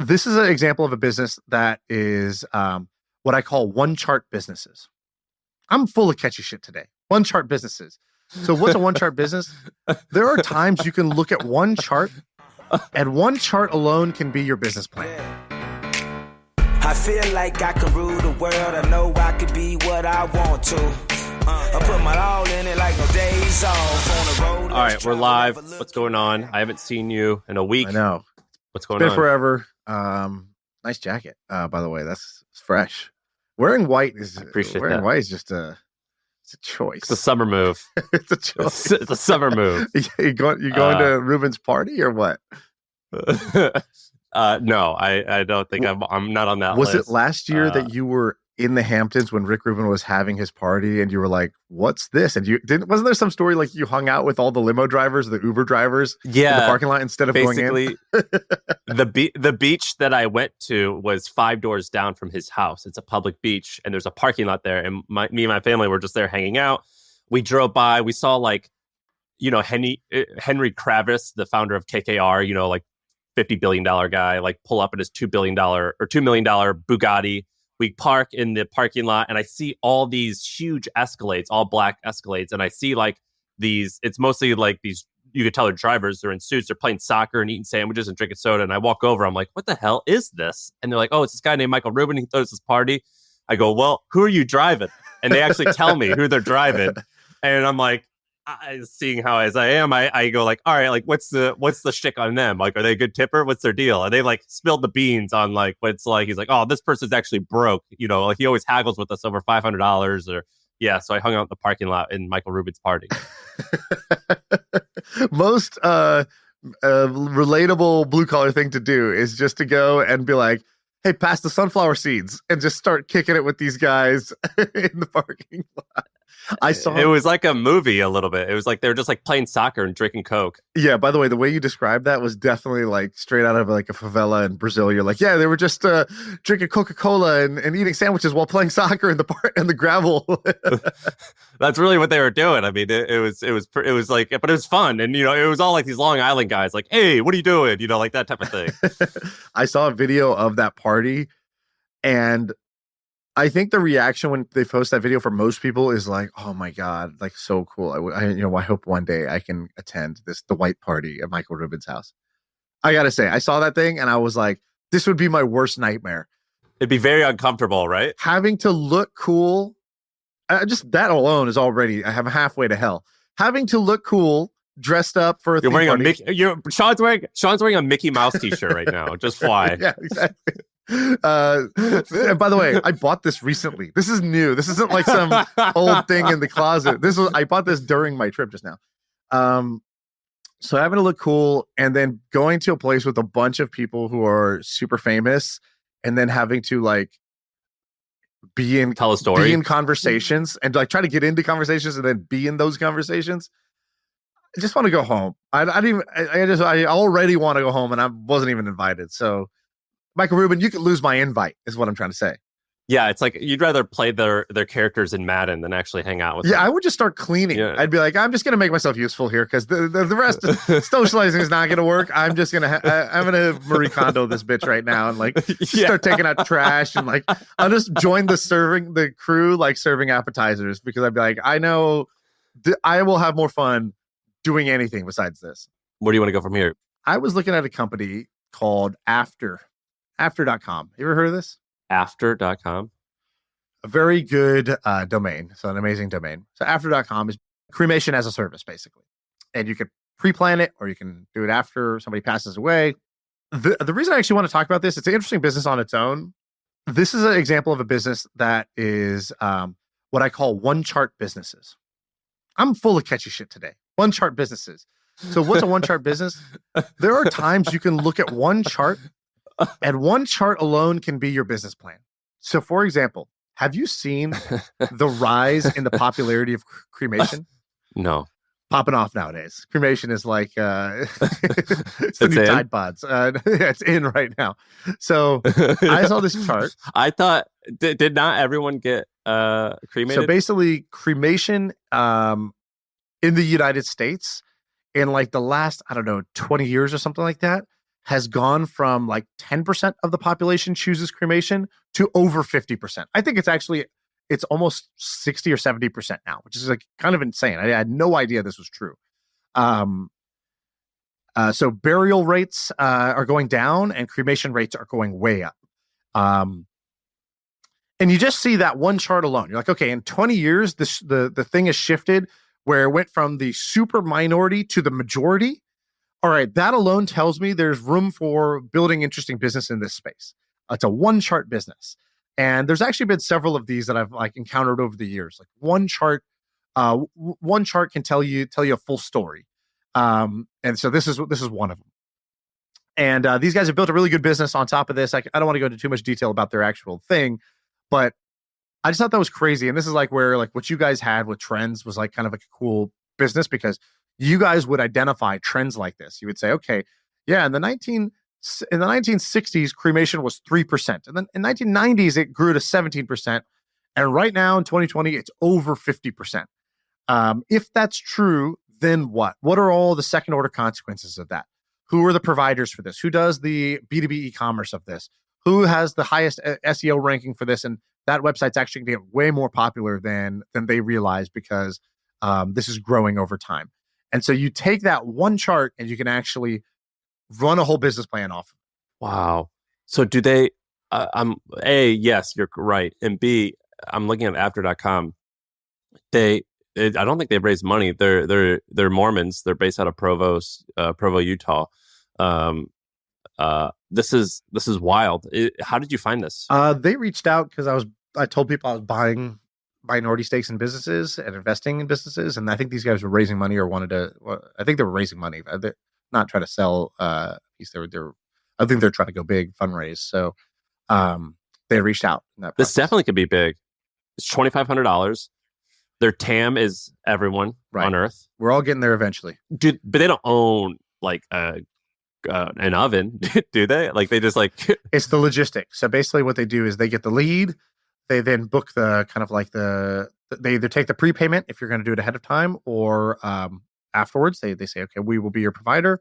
This is an example of a business that is what I call one chart businesses. I'm full of catchy shit today. One chart businesses. So what's a one chart business? There are times you can look at one chart, and one chart alone can be your business plan. I feel like I can rule the world. I know I can be what I want to. I put my all in it like no days off on the road. All right, we're live. What's going on? I haven't seen you in a week. I know. What's going on? It's been forever. Nice jacket, by the way. That's fresh. Wearing white is white is just it's a choice. It's a summer move. It's a choice. It's a summer move. You going to Rubin's party or what? No, I don't think I'm not on that list. Was it last year that you were in the Hamptons when Rick Rubin was having his party and you were like, what's this? And wasn't there some story like you hung out with all the limo drivers, the Uber drivers in the parking lot instead of going in? the beach that I went to was 5 doors down from his house. It's a public beach and there's a parking lot there. And me and my family were just there hanging out. We drove by, we saw Henry Kravis, the founder of KKR, like $50 billion guy, pull up in his $2 million Bugatti. We park in the parking lot and I see all these huge Escalades, all black Escalades. And I see these, it's mostly these, you could tell they're drivers, they're in suits, they're playing soccer and eating sandwiches and drinking soda. And I walk over, I'm like, what the hell is this? And they're like, oh, it's this guy named Michael Rubin. He throws this party. I go, well, who are you driving? And they actually tell me who they're driving. And I'm like, seeing how as I am, I go all right, what's the shtick on them? Are they a good tipper? What's their deal? And they spilled the beans on what's he's like, oh, this person's actually broke. He always haggles with us over $500 or yeah. So I hung out in the parking lot in Michael Rubin's party. Most relatable blue collar thing to do is just to go and be like, hey, pass the sunflower seeds and just start kicking it with these guys in the parking lot. I saw it was like a movie a little bit. It was they were just playing soccer and drinking Coke. Yeah, by the way, the way you described that was definitely straight out of a favela in Brazil. You're like, yeah, they were just drinking Coca-Cola and eating sandwiches while playing soccer in the gravel. That's really what they were doing. I mean, it was but it was fun. And, it was all these Long Island guys hey, what are you doing? That type of thing. I saw a video of that party and I think the reaction when they post that video for most people is oh my God, so cool. I hope one day I can attend the white party at Michael Rubin's house. I got to say, I saw that thing and I was like, this would be my worst nightmare. It'd be very uncomfortable, right? Having to look cool. Just that alone is already, I'm halfway to hell. Having to look cool, dressed up for a theme party. Shaan's wearing a Mickey Mouse t-shirt right now. Just fly. Yeah, exactly. And by the way, I bought this recently. This is new. This isn't some old thing in the closet. I bought this during my trip just now. So having to look cool and then going to a place with a bunch of people who are super famous and then having to tell a story, be in conversations and try to get into conversations and then be in those conversations. I just want to go home. I already want to go home and I wasn't even invited. So Michael Rubin, you could lose my invite, is what I'm trying to say. Yeah, it's you'd rather play their characters in Madden than actually hang out with them. Yeah, I would just start cleaning. Yeah. I'd be like, I'm just going to make myself useful here because the rest of socializing is not going to work. I'm just going to I'm going to Marie Kondo this bitch right now and start taking out trash and I'll just join the crew serving appetizers because I'd be like, I know I will have more fun doing anything besides this. Where do you want to go from here? I was looking at a company called After.com. You ever heard of this? After.com? A very good domain. So an amazing domain. So After.com is cremation as a service, basically. And you can pre-plan it or you can do it after somebody passes away. The reason I actually want to talk about this, it's an interesting business on its own. This is an example of a business that is what I call one chart businesses. I'm full of catchy shit today. One chart businesses. So what's a one chart business? There are times you can look at one chart and one chart alone can be your business plan. So for example, have you seen the rise in the popularity of cremation? No. Popping off nowadays. Cremation is it's the new Tide Pods. It's in right now. So I saw this chart. I thought, did not everyone get cremated? So basically cremation in the United States in the last, 20 years or something like that, has gone from like 10% of the population chooses cremation to over 50%. I think it's almost 60 or 70% now, which is like kind of insane. I had no idea this was true. So burial rates are going down and cremation rates are going way up. And you just see that one chart alone. You're like, okay, in 20 years, the thing has shifted where it went from the super minority to the majority. All right, that alone tells me there's room for building interesting business in this space. It's a one chart business. And there's actually been several of these that I've like encountered over the years. Like one chart can tell you a full story. And so this is one of them. And these guys have built a really good business on top of this. I don't want to go into too much detail about their actual thing, but I just thought that was crazy. And this is like where like what you guys had with trends was like kind of like a cool business, because you guys would identify trends like this. You would say, okay, yeah, in the 1960s, cremation was 3%. And then in 1990s, it grew to 17%. And right now in 2020, it's over 50%. If that's true, then what? What are all the second order consequences of that? Who are the providers for this? Who does the B2B e-commerce of this? Who has the highest SEO ranking for this? And that website's actually going to get way more popular than they realize, because this is growing over time. And so you take that one chart and you can actually run a whole business plan off. Wow. So do they, A, yes, you're right. And B, I'm looking at after.com. I don't think they've raised money. They're Mormons. They're based out of Provo, Utah. This is wild. How did you find this? They reached out because I told people I was buying minority stakes in businesses and investing in businesses, and I think these guys were raising money or wanted to. Well, I think they were raising money. They're not trying to sell. I think they're trying to go big, fundraise. So, they reached out. This definitely could be big. It's $2,500. Their TAM is everyone on Earth. We're all getting there eventually. But they don't own like an oven, do they? Like they just like it's the logistics. So basically, what they do is they get the lead. They then book the kind of like they either take the prepayment if you're going to do it ahead of time, or afterwards. They say, okay, we will be your provider.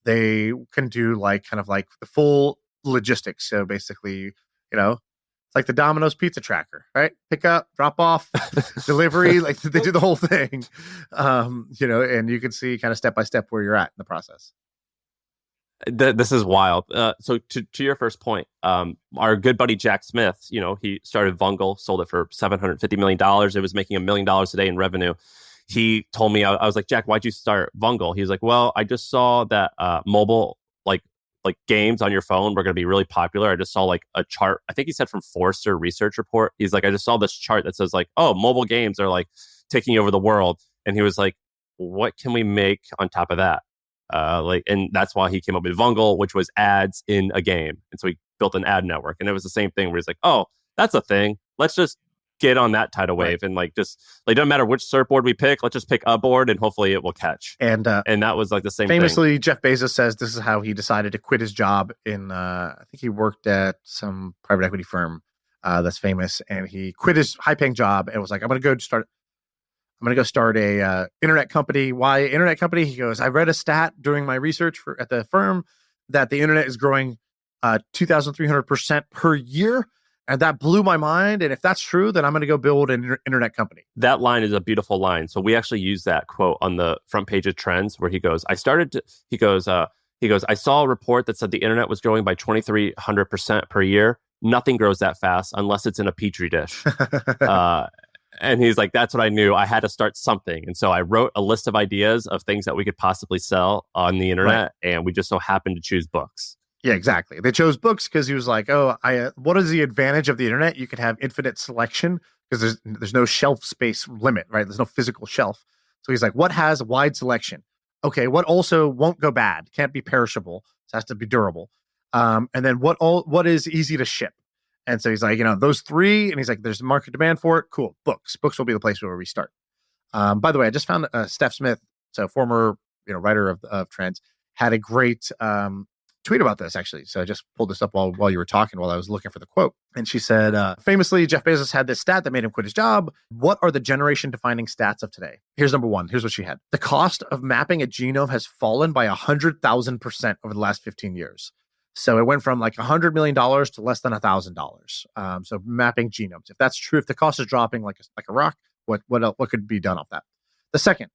They can do like kind of like the full logistics. So basically, it's like the Domino's pizza tracker, right? Pick up, drop off, delivery. Like they do the whole thing, and you can see kind of step by step where you're at in the process. This is wild. So to your first point, our good buddy Jack Smith, he started Vungle, sold it for $750 million. It was making $1 million a day in revenue. He told me, I was like, Jack, why'd you start Vungle? He was like, well, I just saw that mobile like games on your phone were going to be really popular. I just saw like a chart. I think he said from Forrester Research Report. He's like, I just saw this chart that says like, oh, mobile games are like taking over the world. And he was like, what can we make on top of that? And that's why he came up with Vungle, which was ads in a game. And so he built an ad network. And it was the same thing where he's like, oh, that's a thing. Let's just get on that tidal wave. And like, just like, doesn't matter which surfboard we pick. Let's just pick a board and hopefully it will catch. And that was like the same famously, thing. Jeff Bezos says this is how he decided to quit his job in, I think he worked at some private equity firm that's famous. And he quit his high paying job and was like, I'm going to go start a internet company. Why internet company? He goes, I read a stat during my research at the firm that the internet is growing 2,300% per year. And that blew my mind. And if that's true, then I'm going to go build an internet company. That line is a beautiful line. So we actually use that quote on the front page of Trends, where he goes, I saw a report that said the internet was growing by 2,300% per year. Nothing grows that fast unless it's in a petri dish. And he's like, that's what I knew. I had to start something. And so I wrote a list of ideas of things that we could possibly sell on the internet. Right. And we just so happened to choose books. Yeah, exactly. They chose books because he was like, oh, what is the advantage of the internet? You could have infinite selection because there's no shelf space limit, right? There's no physical shelf. So he's like, what has wide selection? Okay, what also won't go bad? Can't be perishable. So it has to be durable. And then what is easy to ship? And so he's like, those three. And he's like, there's market demand for it. Cool. Books will be the place where we start. By the way, I just found Steph Smith, so former writer of Trends, had a great tweet about this, actually. So I just pulled this up while you were talking, while I was looking for the quote. And she said, famously, Jeff Bezos had this stat that made him quit his job. What are the generation-defining stats of today? Here's number one. Here's what she had. The cost of mapping a genome has fallen by 100,000% over the last 15 years. So it went from like $100 million to less than $1,000. So mapping genomes. If that's true, if the cost is dropping like a rock, what could be done off that? The second,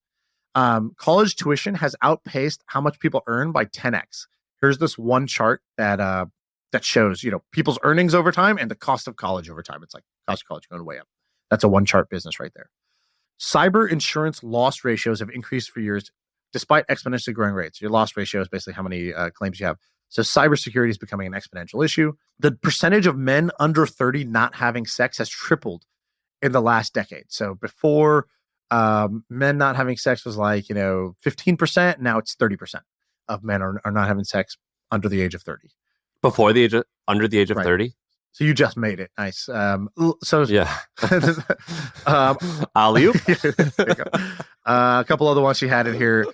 college tuition has outpaced how much people earn by 10x. Here's this one chart that shows, people's earnings over time and the cost of college over time. It's like cost of college going way up. That's a one chart business right there. Cyber insurance loss ratios have increased for years, despite exponentially growing rates. Your loss ratio is basically how many claims you have. So cybersecurity is becoming an exponential issue. The percentage of men under 30 not having sex has tripled in the last decade. So before, men not having sex was like, 15%. Now it's 30% of men are not having sex under the age of 30. Under the age of 30? So you just made it. Nice. So yeah. Alley-oop. A couple other ones she had in here.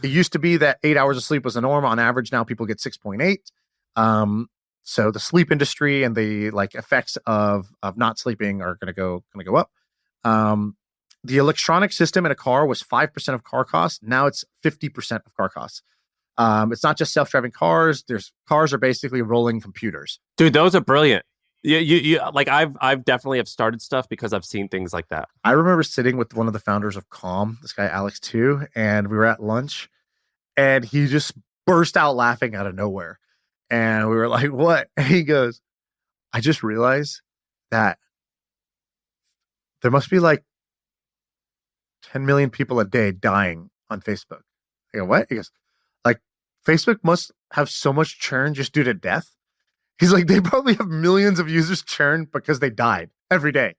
It used to be that 8 hours of sleep was the norm. On average, now people get 6.8. So the sleep industry and the effects of not sleeping are going to go up. The electronic system in a car was 5% of car costs. Now it's 50% of car costs. It's not just self-driving cars. Cars are basically rolling computers. Dude, those are brilliant. You I've definitely have started stuff because I've seen things like that. I remember sitting with one of the founders of Calm, this guy Alex too, and we were at lunch, and he just burst out laughing out of nowhere, and we were like, "What?" And he goes, "I just realized that there must be like 10 million people a day dying on Facebook." I go, "What?" He goes, "Like Facebook must have so much churn just due to death." He's like, they probably have millions of users churn because they died every day.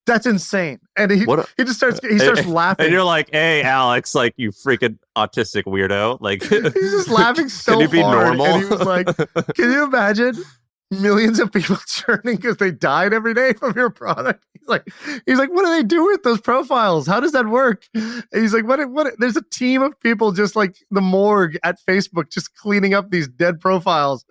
That's insane. And he just starts laughing. And you're like, hey, Alex, like, you freaking autistic weirdo. Like, he's just laughing so hard. Can you be normal? And he was like, can you imagine millions of people churning because they died every day from your product? He's like, what do they do with those profiles? How does that work? And he's like, what? There's a team of people just like the morgue at Facebook, just cleaning up these dead profiles.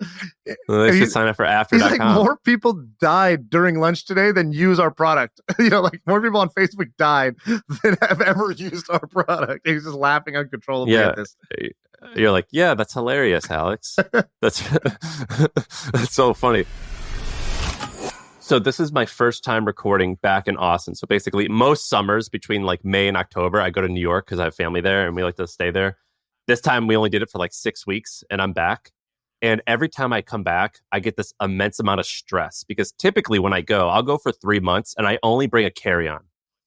Well, they should sign up for after.com. He's like, more people died during lunch today than use our product. More people on Facebook died than have ever used our product. He's just laughing uncontrollably at this. You're like, yeah, that's hilarious, Alex. That's so funny. So this is my first time recording back in Austin. So basically, most summers between like May and October, I go to New York because I have family there and we like to stay there. This time we only did it for like 6 weeks and I'm back. And every time I come back, I get this immense amount of stress because typically when I go, I'll go for 3 months and I only bring a carry-on.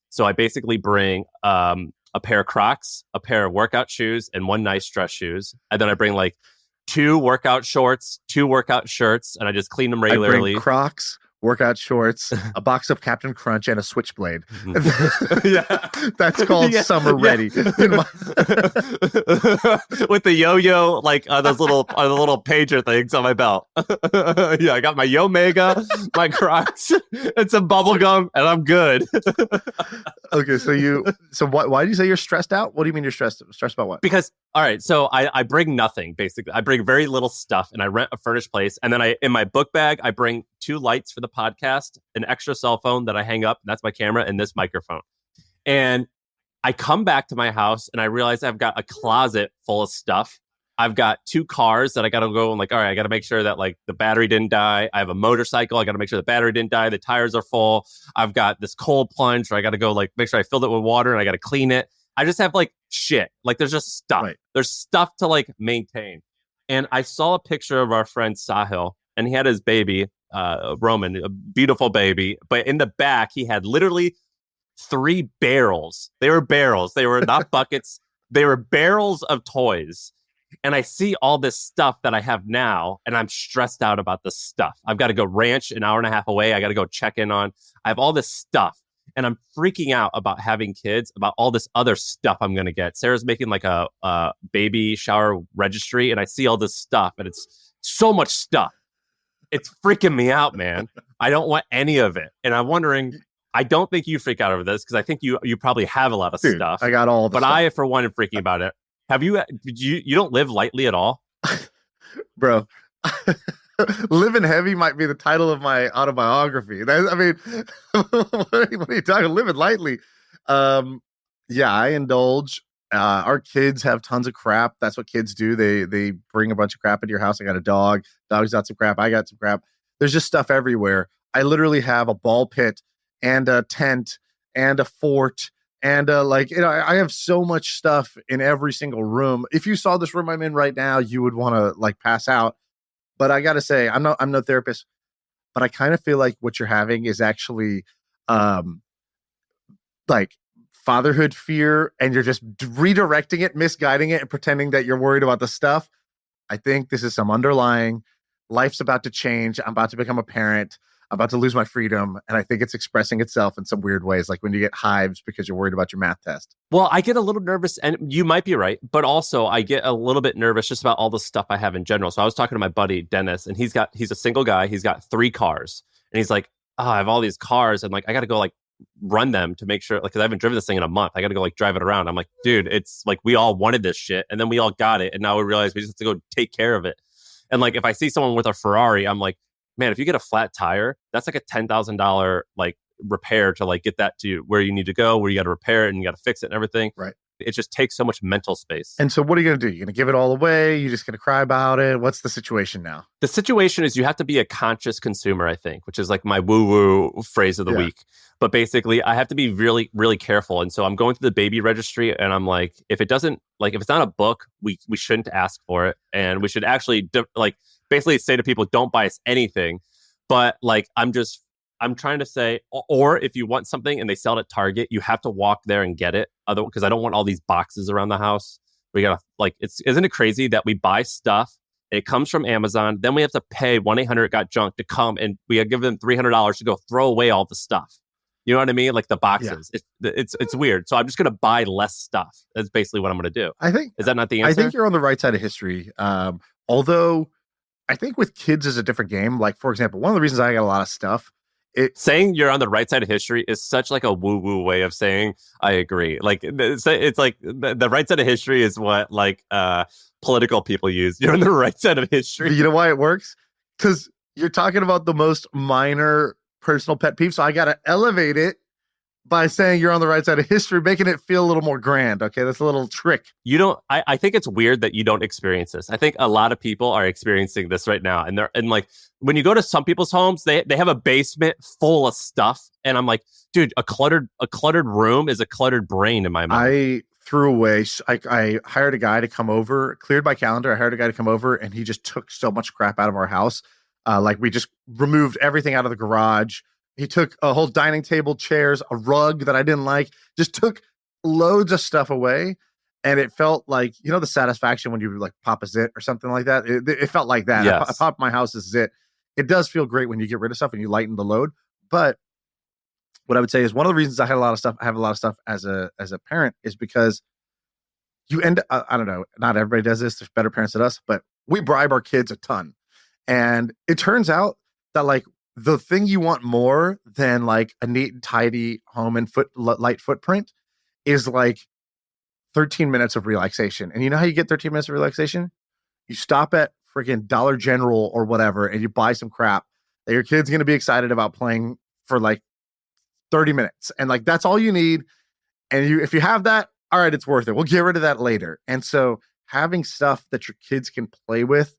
So I basically bring a pair of Crocs, a pair of workout shoes, and one nice dress shoes. And then I bring like 2 workout shorts, 2 workout shirts, and I just clean them regularly. I bring Crocs, workout shorts, a box of Captain Crunch, and a switchblade. That's called summer ready. With the yo-yo, like those little pager things on my belt. I got my Yo Mega, my Crocs, and some bubble gum, and I'm good. Okay, so why do you say you're stressed out? What do you mean you're stressed? Stressed about what? Because all right, so I bring nothing basically. I bring very little stuff, and I rent a furnished place, and then in my book bag I bring 2 lights for the podcast, an extra cell phone that I hang up, and that's my camera, and this microphone. And I come back to my house and I realize I've got a closet full of stuff. I've got 2 cars that I got to go and like, all right, I got to make sure that like the battery didn't die. I have a motorcycle. I got to make sure the battery didn't die. The tires are full. I've got this cold plunge where I got to go like make sure I filled it with water and I got to clean it. I just have like shit. Like there's just stuff. Right. There's stuff to like maintain. And I saw a picture of our friend Sahil and he had his baby, Roman, a beautiful baby. But in the back, he had literally 3 barrels. They were barrels. They were not buckets. They were barrels of toys. And I see all this stuff that I have now, and I'm stressed out about the stuff. I've got to go ranch an hour and a half away. I got to go check in on. I have all this stuff, and I'm freaking out about having kids, about all this other stuff I'm going to get. Sarah's making like a baby shower registry, and I see all this stuff, and it's so much stuff. It's freaking me out, man. I don't want any of it. And I'm wondering, I don't think you freak out over this because I think you probably have a lot of stuff. I got all the but stuff. I, for one, am freaking about it. Have you don't live lightly at all? Bro. Living Heavy might be the title of my autobiography. I mean, what are you talking? Living lightly. Yeah, I indulge. Our kids have tons of crap. That's what kids do. They bring a bunch of crap into your house. I got a dog. Dog's got some crap. I got some crap. There's just stuff everywhere. I literally have a ball pit and a tent and a fort and I have so much stuff in every single room. If you saw this room I'm in right now, you would want to like pass out. But I got to say, I'm no therapist, but I kind of feel like what you're having is actually like fatherhood fear, and you're just redirecting it, misguiding it, and pretending that you're worried about the stuff. I think this is some underlying life's about to change. I'm about to become a parent. I'm about to lose my freedom. And I think it's expressing itself in some weird ways, like when you get hives because you're worried about your math test. Well, I get a little nervous, and you might be right, but also I get a little bit nervous just about all the stuff I have in general. So I was talking to my buddy, Dennis, and he's a single guy. He's got 3 cars. And he's like, oh, I have all these cars, and like, I got to go like run them to make sure, like, because I haven't driven this thing in a month. I got to go like drive it around. I'm like, dude, it's like we all wanted this shit, and then we all got it, and now we realize we just have to go take care of it. And like, if I see someone with a Ferrari, I'm like, man, if you get a flat tire, that's like a $10,000 like repair to like get that to where you need to go, where you got to repair it and you got to fix it and everything. Right. It just takes so much mental space. And so what are you going to do? You're going to give it all away? You're just going to cry about it? What's the situation now? The situation is you have to be a conscious consumer, I think, which is like my woo-woo phrase of the week. But basically, I have to be really, really careful. And so I'm going to the baby registry and I'm like, if it's not a book, we shouldn't ask for it. And we should actually basically say to people, don't buy us anything. But like, I'm trying to say, or if you want something and they sell it at Target, you have to walk there and get it. Because I don't want all these boxes around the house. We gotta isn't it crazy that we buy stuff and it comes from Amazon, then we have to pay 1-800-GOT-JUNK to come and we gotta give them $300 to go throw away all the stuff. You know what I mean? Like the boxes. Yeah. It's weird. So I'm just gonna buy less stuff. That's basically what I'm gonna do. Is that not the answer? I think you're on the right side of history. Although I think with kids is a different game. Like, for example, one of the reasons I got a lot of stuff. Saying you're on the right side of history is such like a woo-woo way of saying I agree. Like it's like the right side of history is what like political people use. You're on the right side of history. You know why it works? Because you're talking about the most minor personal pet peeve. So I got to elevate it by saying you're on the right side of history, making it feel a little more grand. Okay, that's a little trick. I think it's weird that you don't experience this. I think a lot of people are experiencing this right now. And like when you go to some people's homes, they have a basement full of stuff. And I'm like, dude, a cluttered room is a cluttered brain in my mind. I threw away. I hired a guy to come over, cleared my calendar. I hired a guy to come over and he just took so much crap out of our house. Like we just removed everything out of the garage. He took a whole dining table, chairs, a rug that I didn't like, just took loads of stuff away. And it felt like, you know, the satisfaction when you like pop a zit or something like that. It felt like that. Yes. I popped my house's zit. It does feel great when you get rid of stuff and you lighten the load. But what I would say is one of the reasons I have a lot of stuff as a parent is because you end up, I don't know, not everybody does this. There's better parents than us, but we bribe our kids a ton. And it turns out that like, the thing you want more than like a neat and tidy home and light footprint is like 13 minutes of relaxation. And you know how you get 13 minutes of relaxation? You stop at freaking Dollar General or whatever and you buy some crap that your kid's going to be excited about playing for like 30 minutes. And like, that's all you need. And if you have that, all right, it's worth it. We'll get rid of that later. And so having stuff that your kids can play with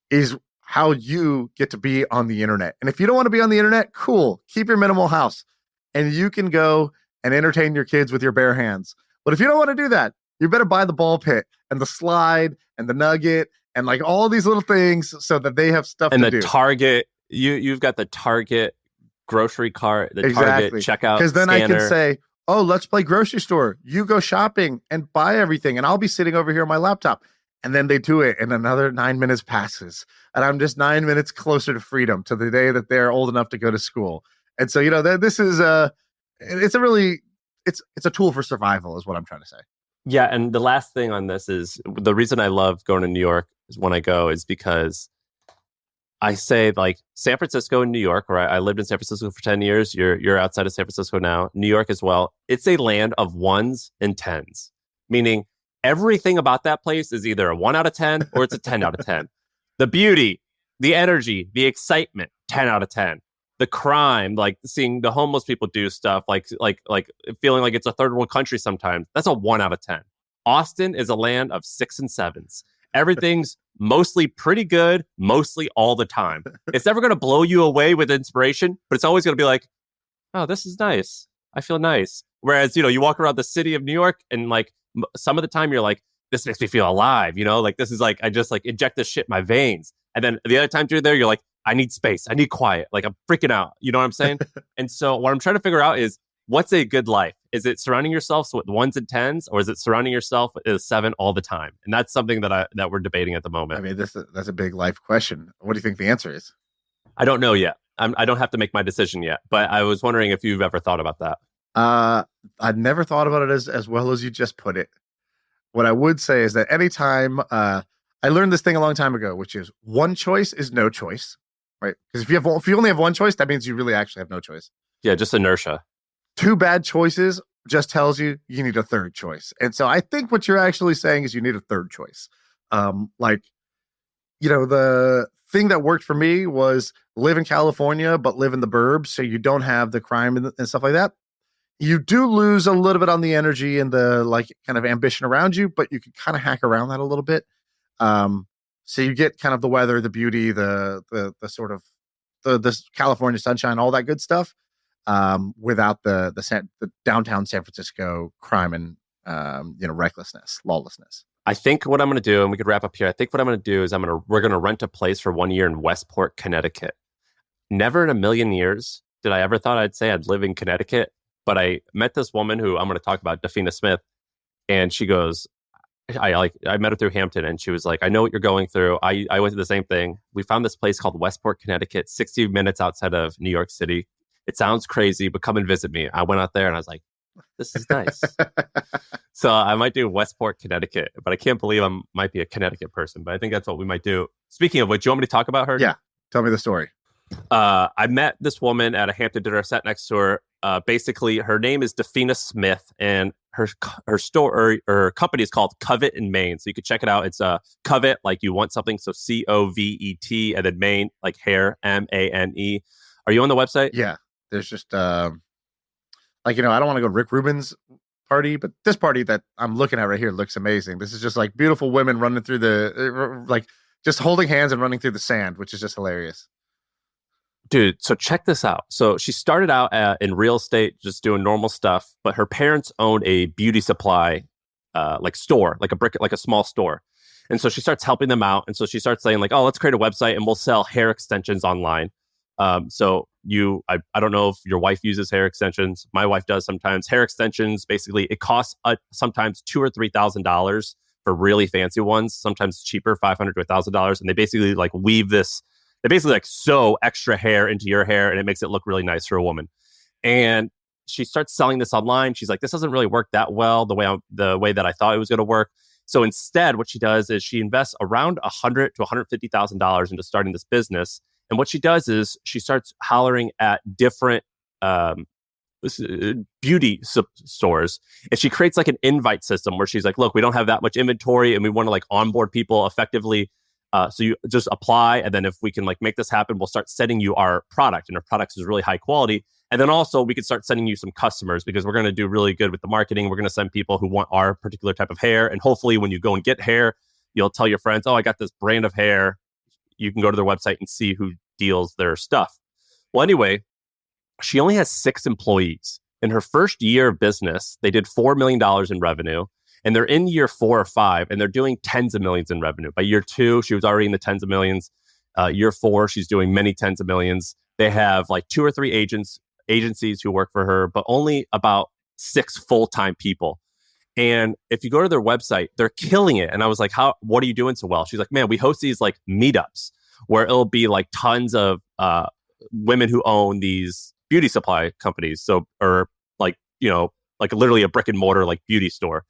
is how you get to be on the internet. And if you don't want to be on the internet, cool. Keep your minimal house and you can go and entertain your kids with your bare hands. But if you don't want to do that, you better buy the ball pit and the slide and the nugget and like all these little things so that they have stuff and to do. And the Target, you've got the Target grocery cart, the Target checkout. Because then scanner. I can say, oh, let's play grocery store. You go shopping and buy everything. And I'll be sitting over here on my laptop. And then they do it and another 9 minutes passes. And I'm just 9 minutes closer to freedom, to the day that they're old enough to go to school. And so, you know, this is it's a tool for survival is what I'm trying to say. Yeah. And the last thing on this is the reason I love going to New York when I go is because I say like San Francisco and New York, right? I lived in San Francisco for 10 years. You're outside of San Francisco now. New York as well. It's a land of ones and tens, meaning Everything about that place is either a 1 out of 10 or it's a 10 out of 10. The beauty, the energy, the excitement, 10 out of 10. The crime, like seeing the homeless people do stuff, like feeling like it's a third world country sometimes, that's a 1 out of 10. Austin is a land of 6 and 7s. Everything's mostly pretty good, mostly all the time. It's never going to blow you away with inspiration, but it's always going to be like, oh, this is nice. I feel nice. Whereas, you walk around the city of New York and like some of the time you're like, this makes me feel alive, like this is like, I just like inject this shit in my veins. And then the other times you're there, you're like, I need space. I need quiet. Like I'm freaking out. You know what I'm saying? And so what I'm trying to figure out is what's a good life? Is it surrounding yourself with 1s and 10s, or is it surrounding yourself with a 7 all the time? And that's something that we're debating at the moment. I mean, that's a big life question. What do you think the answer is? I don't know yet. I don't have to make my decision yet, but I was wondering if you've ever thought about that. I'd never thought about it as well as you just put it. What I would say is that anytime I learned this thing a long time ago, which is one choice is no choice, right? Because if you only have one choice, that means you really actually have no choice. Yeah, just inertia. 2 bad choices just tells you need a third choice. And so I think what you're actually saying is you need a third choice. The thing that worked for me was live in California, but live in the burbs. So you don't have the crime and stuff like that. You do lose a little bit on the energy and the like kind of ambition around you, but you can kind of hack around that a little bit. So you get kind of the weather, the beauty, the sort of the California sunshine, all that good stuff. Without the downtown San Francisco crime and recklessness, lawlessness. I think what I'm going to do, and we could wrap up here. I think what I'm going to do is we're going to rent a place for 1 year in Westport, Connecticut. Never in a million years did I ever thought I'd say I'd live in Connecticut, but I met this woman who I'm going to talk about, Dafina Smith, and she goes, I met her through Hampton, and she was like, I know what you're going through. I went through the same thing. We found this place called Westport, Connecticut, 60 minutes outside of New York City. It sounds crazy, but come and visit me. I went out there and I was like, this is nice. So I might do Westport, Connecticut, but I can't believe I might be a Connecticut person, but I think that's what we might do. Speaking of which, do you want me to talk about her? Yeah. Tell me the story. I met this woman at a Hampton dinner, sat next to her. Basically, her name is Dafina Smith, and her store or her company is called Covet Mane. So you could check it out. It's Covet, like you want something. So COVET, and then Mane, like hair, MANE. Are you on the website? Yeah. There's just I don't want to go to Rick Rubin's party, but this party that I'm looking at right here looks amazing. This is just like beautiful women running through just holding hands and running through the sand, which is just hilarious. Dude, so check this out. So she started out in real estate, just doing normal stuff, but her parents owned a beauty supply store, like a small store. And so she starts helping them out. And so she starts saying like, oh, let's create a website and we'll sell hair extensions online. So I don't know if your wife uses hair extensions. My wife does sometimes. Hair extensions, basically, it costs sometimes $2,000 or $3,000 for really fancy ones. Sometimes cheaper, $500 to $1,000. And they basically like weave this. They basically like sew extra hair into your hair, and it makes it look really nice for a woman. And she starts selling this online. She's like, this doesn't really work that well the way that I thought it was going to work. So instead, what she does is she invests around $100,000 to $150,000 into starting this business. And what she does is she starts hollering at different beauty stores, and she creates like an invite system where she's like, look, we don't have that much inventory and we want to like onboard people effectively. So you just apply, and then if we can like make this happen, we'll start sending you our product, and our product is really high quality. And then also we can start sending you some customers because we're going to do really good with the marketing. We're going to send people who want our particular type of hair. And hopefully when you go and get hair, you'll tell your friends, oh, I got this brand of hair. You can go to their website and see who deals their stuff. Well, anyway, she only has 6 employees. In her first year of business, they did $4 million in revenue, and they're in year 4 or 5, and they're doing tens of millions in revenue. By year 2, she was already in the tens of millions. Year 4, she's doing many tens of millions. They have like 2 or 3 agencies who work for her, but only about 6 full-time people. And if you go to their website, they're killing it. And I was like, what are you doing so well? She's like, man, we host these like meetups where it'll be like tons of women who own these beauty supply companies. So, or like, like literally a brick and mortar like beauty store.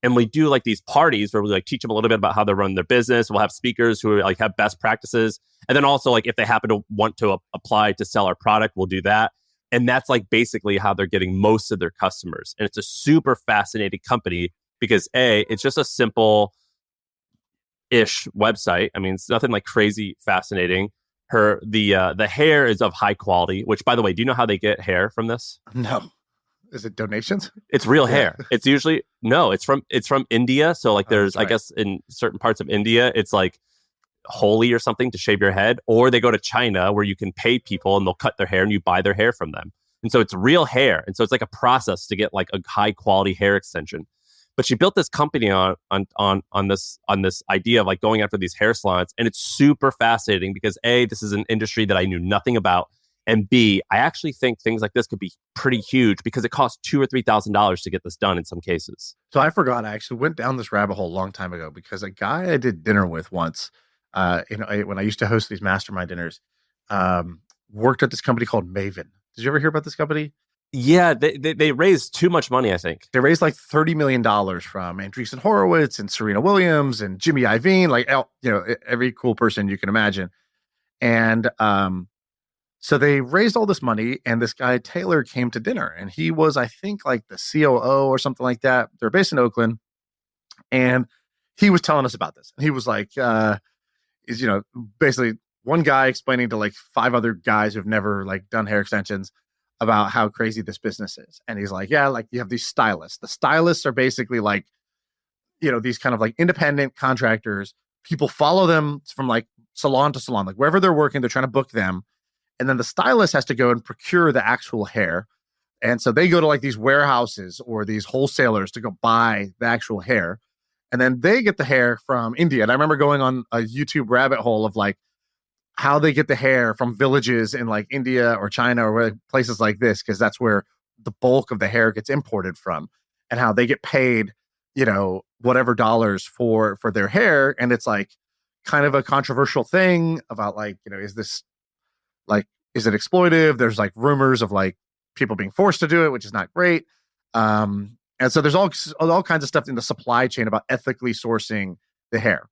And we do like these parties where we like teach them a little bit about how they run their business. We'll have speakers who like have best practices. And then also like if they happen to want to apply to sell our product, we'll do that. And that's like basically how they're getting most of their customers. And it's a super fascinating company because it's just a simple ish website. I mean, it's nothing like crazy fascinating. The hair is of high quality, which, by the way, do you know how they get hair from this? No. Is it donations? It's real hair. It's usually it's from India. So like there's I guess in certain parts of India it's like holy or something to shave your head, or they go to China where you can pay people and they'll cut their hair and you buy their hair from them. And so it's real hair. And so it's like a process to get like a high quality hair extension. But she built this company on this idea of like going after these hair salons, and it's super fascinating because A, this is an industry that I knew nothing about. And B, I actually think things like this could be pretty huge because it costs $2,000 or $3,000 to get this done in some cases. So I forgot. I actually went down this rabbit hole a long time ago because a guy I did dinner with once, when I used to host these mastermind dinners, worked at this company called Maven. Did you ever hear about this company? Yeah, they raised too much money, I think. They raised like $30 million from Andreessen Horowitz and Serena Williams and Jimmy Iovine, like every cool person you can imagine. And so they raised all this money, and this guy, Taylor, came to dinner, and he was, I think, like the COO or something like that. They're based in Oakland, and he was telling us about this. And he was like, basically one guy explaining to like 5 other guys who've never like done hair extensions about how crazy this business is. And he's like, yeah, like you have these stylists. The stylists are basically like, these kind of like independent contractors. People follow them from like salon to salon, like wherever they're working, they're trying to book them. And then the stylist has to go and procure the actual hair. And so they go to like these warehouses or these wholesalers to go buy the actual hair. And then they get the hair from India. And I remember going on a YouTube rabbit hole of like how they get the hair from villages in like India or China or places like this, because that's where the bulk of the hair gets imported from, and how they get paid, whatever dollars for their hair. And it's like kind of a controversial thing about like, is this like, is it exploitive? There's like rumors of like people being forced to do it, which is not great. And so there's all kinds of stuff in the supply chain about ethically sourcing the hair.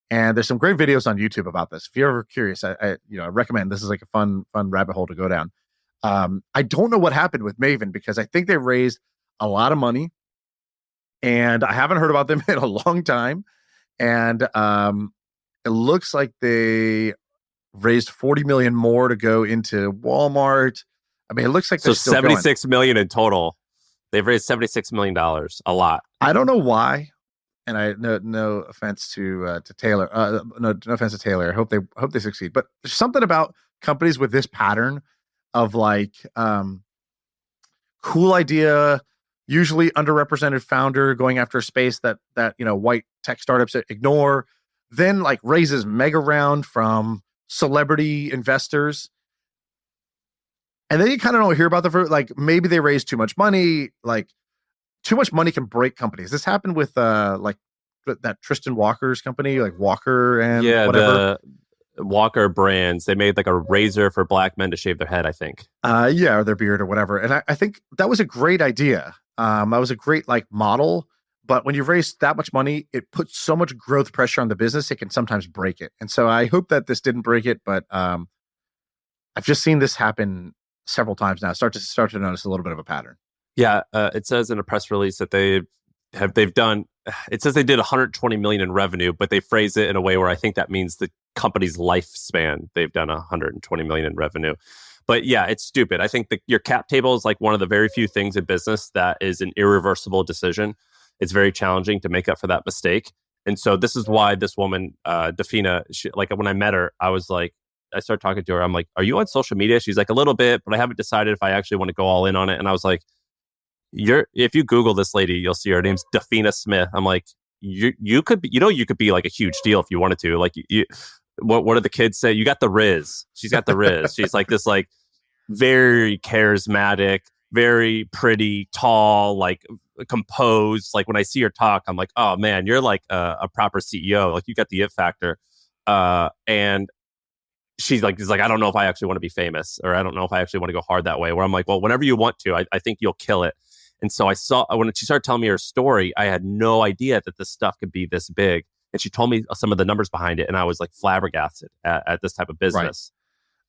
And there's some great videos on YouTube about this. If you're ever curious, I recommend. This is like a fun rabbit hole to go down. I don't know what happened with Maven because I think they raised a lot of money, and I haven't heard about them in a long time. And it looks like they raised 40 million more to go into Walmart. I mean, it looks like they're still 76 million in total. They've raised $76 million, a lot. I don't know why. And I no offense to Taylor. No offense to Taylor. I hope they succeed. But there's something about companies with this pattern of like cool idea, usually underrepresented founder going after a space that white tech startups ignore, then like raises mega round from celebrity investors. And then you kind of don't hear about like maybe they raised too much money. Like too much money can break companies. This happened with like that Tristan Walker's company, like Walker and whatever. The Walker brands. They made like a razor for black men to shave their head, I think. Or their beard or whatever. And I think that was a great idea. That was a great like model. But when you raise that much money, it puts so much growth pressure on the business, it can sometimes break it. And so I hope that this didn't break it, but I've just seen this happen several times now. Start to notice a little bit of a pattern. Yeah, it says in a press release that they've done. It says they did 120 million in revenue, but they phrase it in a way where I think that means the company's lifespan. They've done 120 million in revenue. But yeah, it's stupid. I think your cap table is like one of the very few things in business that is an irreversible decision. It's very challenging to make up for that mistake. And so this is why this woman, Dafina, like when I met her, I started talking to her. I'm like, are you on social media? She's like, a little bit, but I haven't decided if I actually want to go all in on it. And I was like, if you Google this lady, you'll see her name's Dafina Smith. I'm like, you could be, you could be like a huge deal if you wanted to. Like, what do the kids say? You got the Riz. She's got the Riz. She's like this, like very charismatic, very pretty, tall, like composed. Like when I see her talk, I'm like, oh man, you're like a proper CEO. Like you got the it factor. And she's like, I don't know if I actually want to be famous, or I don't know if I actually want to go hard that way. Where I'm like, well, whenever you want to, I think you'll kill it. And so when she started telling me her story, I had no idea that this stuff could be this big. And she told me some of the numbers behind it, and I was like flabbergasted at this type of business.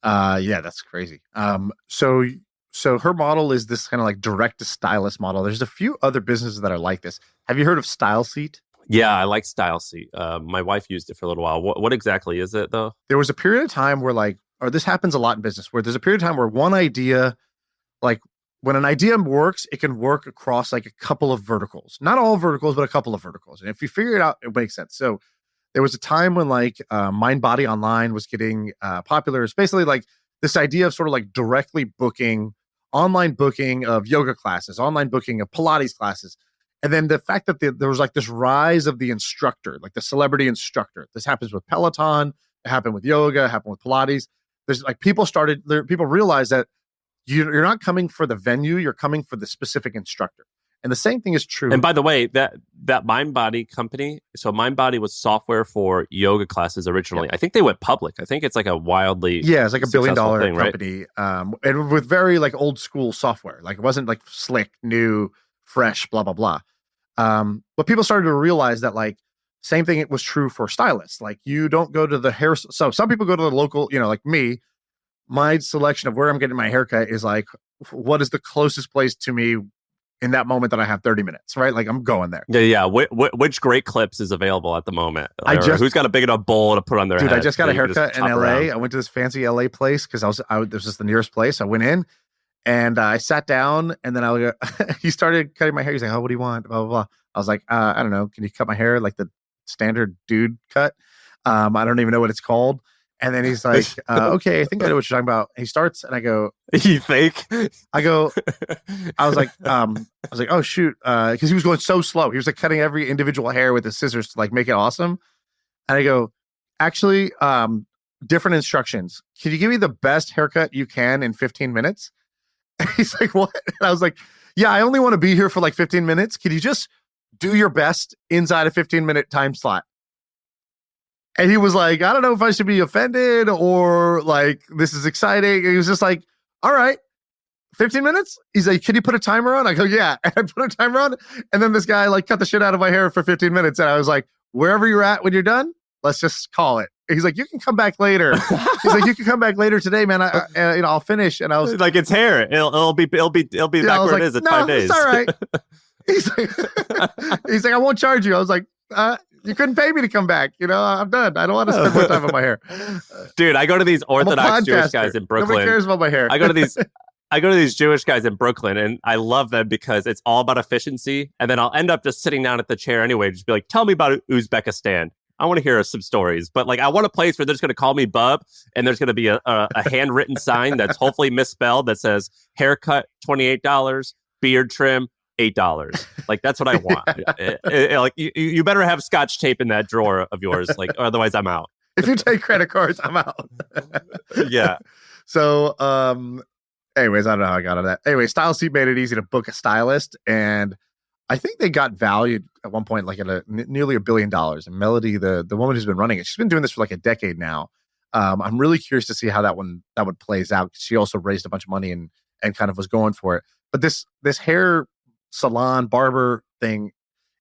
Right. Yeah, that's crazy. So So her model is this kind of like direct to stylist model. There's a few other businesses that are like this. Have you heard of Style Seat? Yeah, I like Style Seat. My wife used it for a little while. What exactly is it though? There was a period of time where or this happens a lot in business, where there's a period of time where one idea, like when an idea works, it can work across like a couple of verticals. Not all verticals, but a couple of verticals. And if you figure it out, it makes sense. So there was a time when like MindBody Online was getting popular. It's basically like this idea of sort of like directly booking, online booking of yoga classes, online booking of Pilates classes. And then the fact that there was like this rise of the instructor, like the celebrity instructor. This happens with Peloton. It happened with yoga. It happened with Pilates. There's like people realized that you're not coming for the venue. You're coming for the specific instructor. And the same thing is true. And by the way, that MindBody company, so MindBody was software for yoga classes originally. Yeah. I think they went public. I think it's like a wildly it's like $1 billion thing, company, right? And with very like old school software. Like it wasn't like slick, new, fresh, blah blah blah. But people started to realize that like same thing it was true for stylists. Like you don't go to the hair. So some people go to the local, like me. My selection of where I'm getting my haircut is like, what is the closest place to me in that moment that I have 30 minutes, right? Like I'm going there. Yeah. Which great clips is available at the moment? Who's got a big enough bowl to put on their head? I just got a haircut in LA. Around. I went to this fancy LA place because this was the nearest place. I went in and I sat down and then he started cutting my hair. He's like, oh, what do you want? Blah, blah, blah. I was like, I don't know. Can you cut my hair like the standard dude cut? I don't even know what it's called. And then he's like, okay, I think I know what you're talking about. He starts and I go, you think? I was like, oh shoot. Cause he was going so slow. He was like cutting every individual hair with his scissors to like make it awesome. And I go, actually, different instructions. Can you give me the best haircut you can in 15 minutes? And he's like, what? And I was like, yeah, I only want to be here for like 15 minutes. Can you just do your best inside a 15-minute time slot? And he was like, I don't know if I should be offended or like, this is exciting. And he was just like, all right, 15 minutes? He's like, can you put a timer on? I go, yeah. And I put a timer on. And then this guy like cut the shit out of my hair for 15 minutes. And I was like, wherever you're at when you're done, let's just call it. And he's like, you can come back later. He's like, you can come back later today, man. I'll finish. And I was like, it's hair. It'll be back where it is in 5 days. It's all right. He's like, I won't charge you. I was like, you couldn't pay me to come back. I'm done. I don't want to spend more time on my hair. Dude, I go to these Orthodox Jewish guys in Brooklyn. Nobody cares about my hair. I go to these Jewish guys in Brooklyn, and I love them because it's all about efficiency. And then I'll end up just sitting down at the chair anyway, just be like, tell me about Uzbekistan. I want to hear some stories, but like I want a place where they're just going to call me Bub, and there's going to be a handwritten sign that's hopefully misspelled that says haircut $28, beard trim $8. Like that's what I want. Like you better have Scotch tape in that drawer of yours, like otherwise I'm out. If you take credit cards, I'm out. Yeah. So, anyways, I don't know how I got on that. Anyway, Style Seat made it easy to book a stylist, and I think they got valued at one point like at nearly $1 billion. And Melody, the woman who's been running it, she's been doing this for like a decade now. I'm really curious to see how that one plays out. She also raised a bunch of money and kind of was going for it. But this hair salon barber thing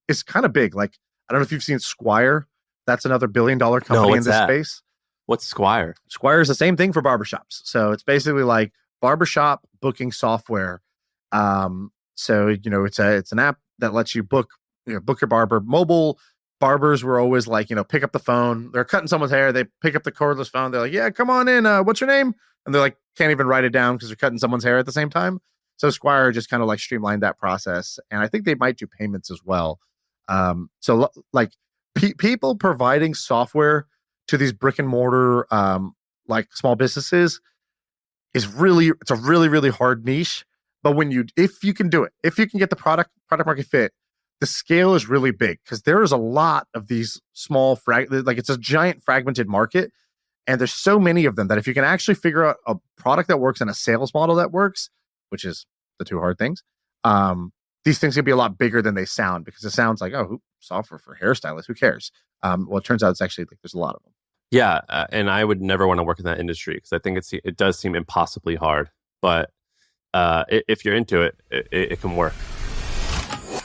is kind of big. Like, I don't know if you've seen Squire. That's another $1 billion company in this space. What's Squire? Squire is the same thing for barbershops. So it's basically like barbershop booking software. So it's an app that lets you book your barber. Mobile barbers were always like, pick up the phone. They're cutting someone's hair. They pick up the cordless phone. They're like, yeah, come on in. What's your name? And they're like, can't even write it down because they're cutting someone's hair at the same time. So Squire just kind of like streamlined that process. And I think they might do payments as well. So like people providing software to these brick and mortar, like small businesses it's a really, really hard niche. But if you can do it, if you can get the product market fit, the scale is really big because there is a lot of these small it's a giant fragmented market. And there's so many of them that if you can actually figure out a product that works and a sales model that works, which is the two hard things, these things can be a lot bigger than they sound because it sounds like, software for hairstylists, who cares? Well, it turns out it's actually like there's a lot of them. Yeah, and I would never want to work in that industry because I think it does seem impossibly hard. But if you're into it, it can work.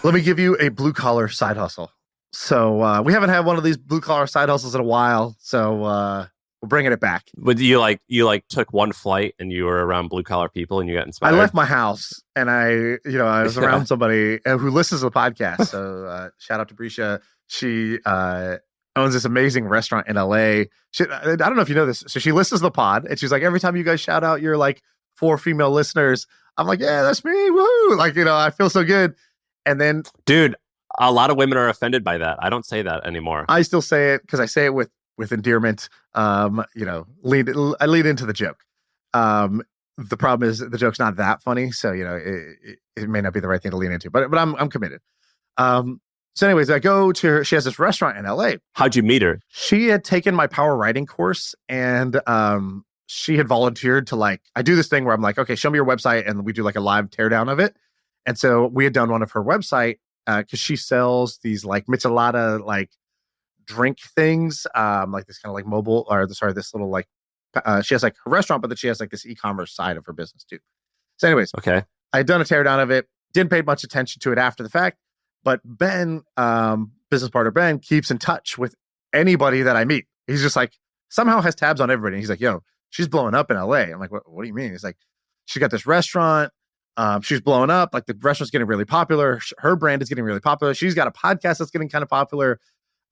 Let me give you a blue-collar side hustle. So we haven't had one of these blue-collar side hustles in a while. So We're bringing it back. But you took one flight and you were around blue collar people and you got inspired? I left my house and I was around somebody who listens to the podcast. So shout out to Bricia. She owns this amazing restaurant in LA. I don't know if you know this. So she listens to the pod and she's like, every time you guys shout out your like 4 female listeners, I'm like, yeah, that's me. Woo! Like, I feel so good. And then, dude, a lot of women are offended by that. I don't say that anymore. I still say it because I say it with endearment. I lead into the joke. The problem is the joke's not that funny, so it may not be the right thing to lean into. But I'm committed. So anyways, I go to her. She has this restaurant in LA. How'd you meet her? She had taken my power writing course, and she had volunteered to I do this thing where I'm like, okay, show me your website, and we do like a live teardown of it. And so we had done one of her website because she sells these like michelada like drink things, like this kind of like mobile, or this little like she has like her restaurant, but then she has like this e-commerce side of her business too. So anyways, okay, I had done a teardown of it, didn't pay much attention to it after the fact, but Ben, business partner Ben, keeps in touch with anybody that I meet. He's just like somehow has tabs on everybody. He's like, yo, she's blowing up in LA. I'm like, what do you mean? He's like, she got this restaurant. She's blowing up. Like the restaurant's getting really popular. Her brand is getting really popular. She's got a podcast that's getting kind of popular.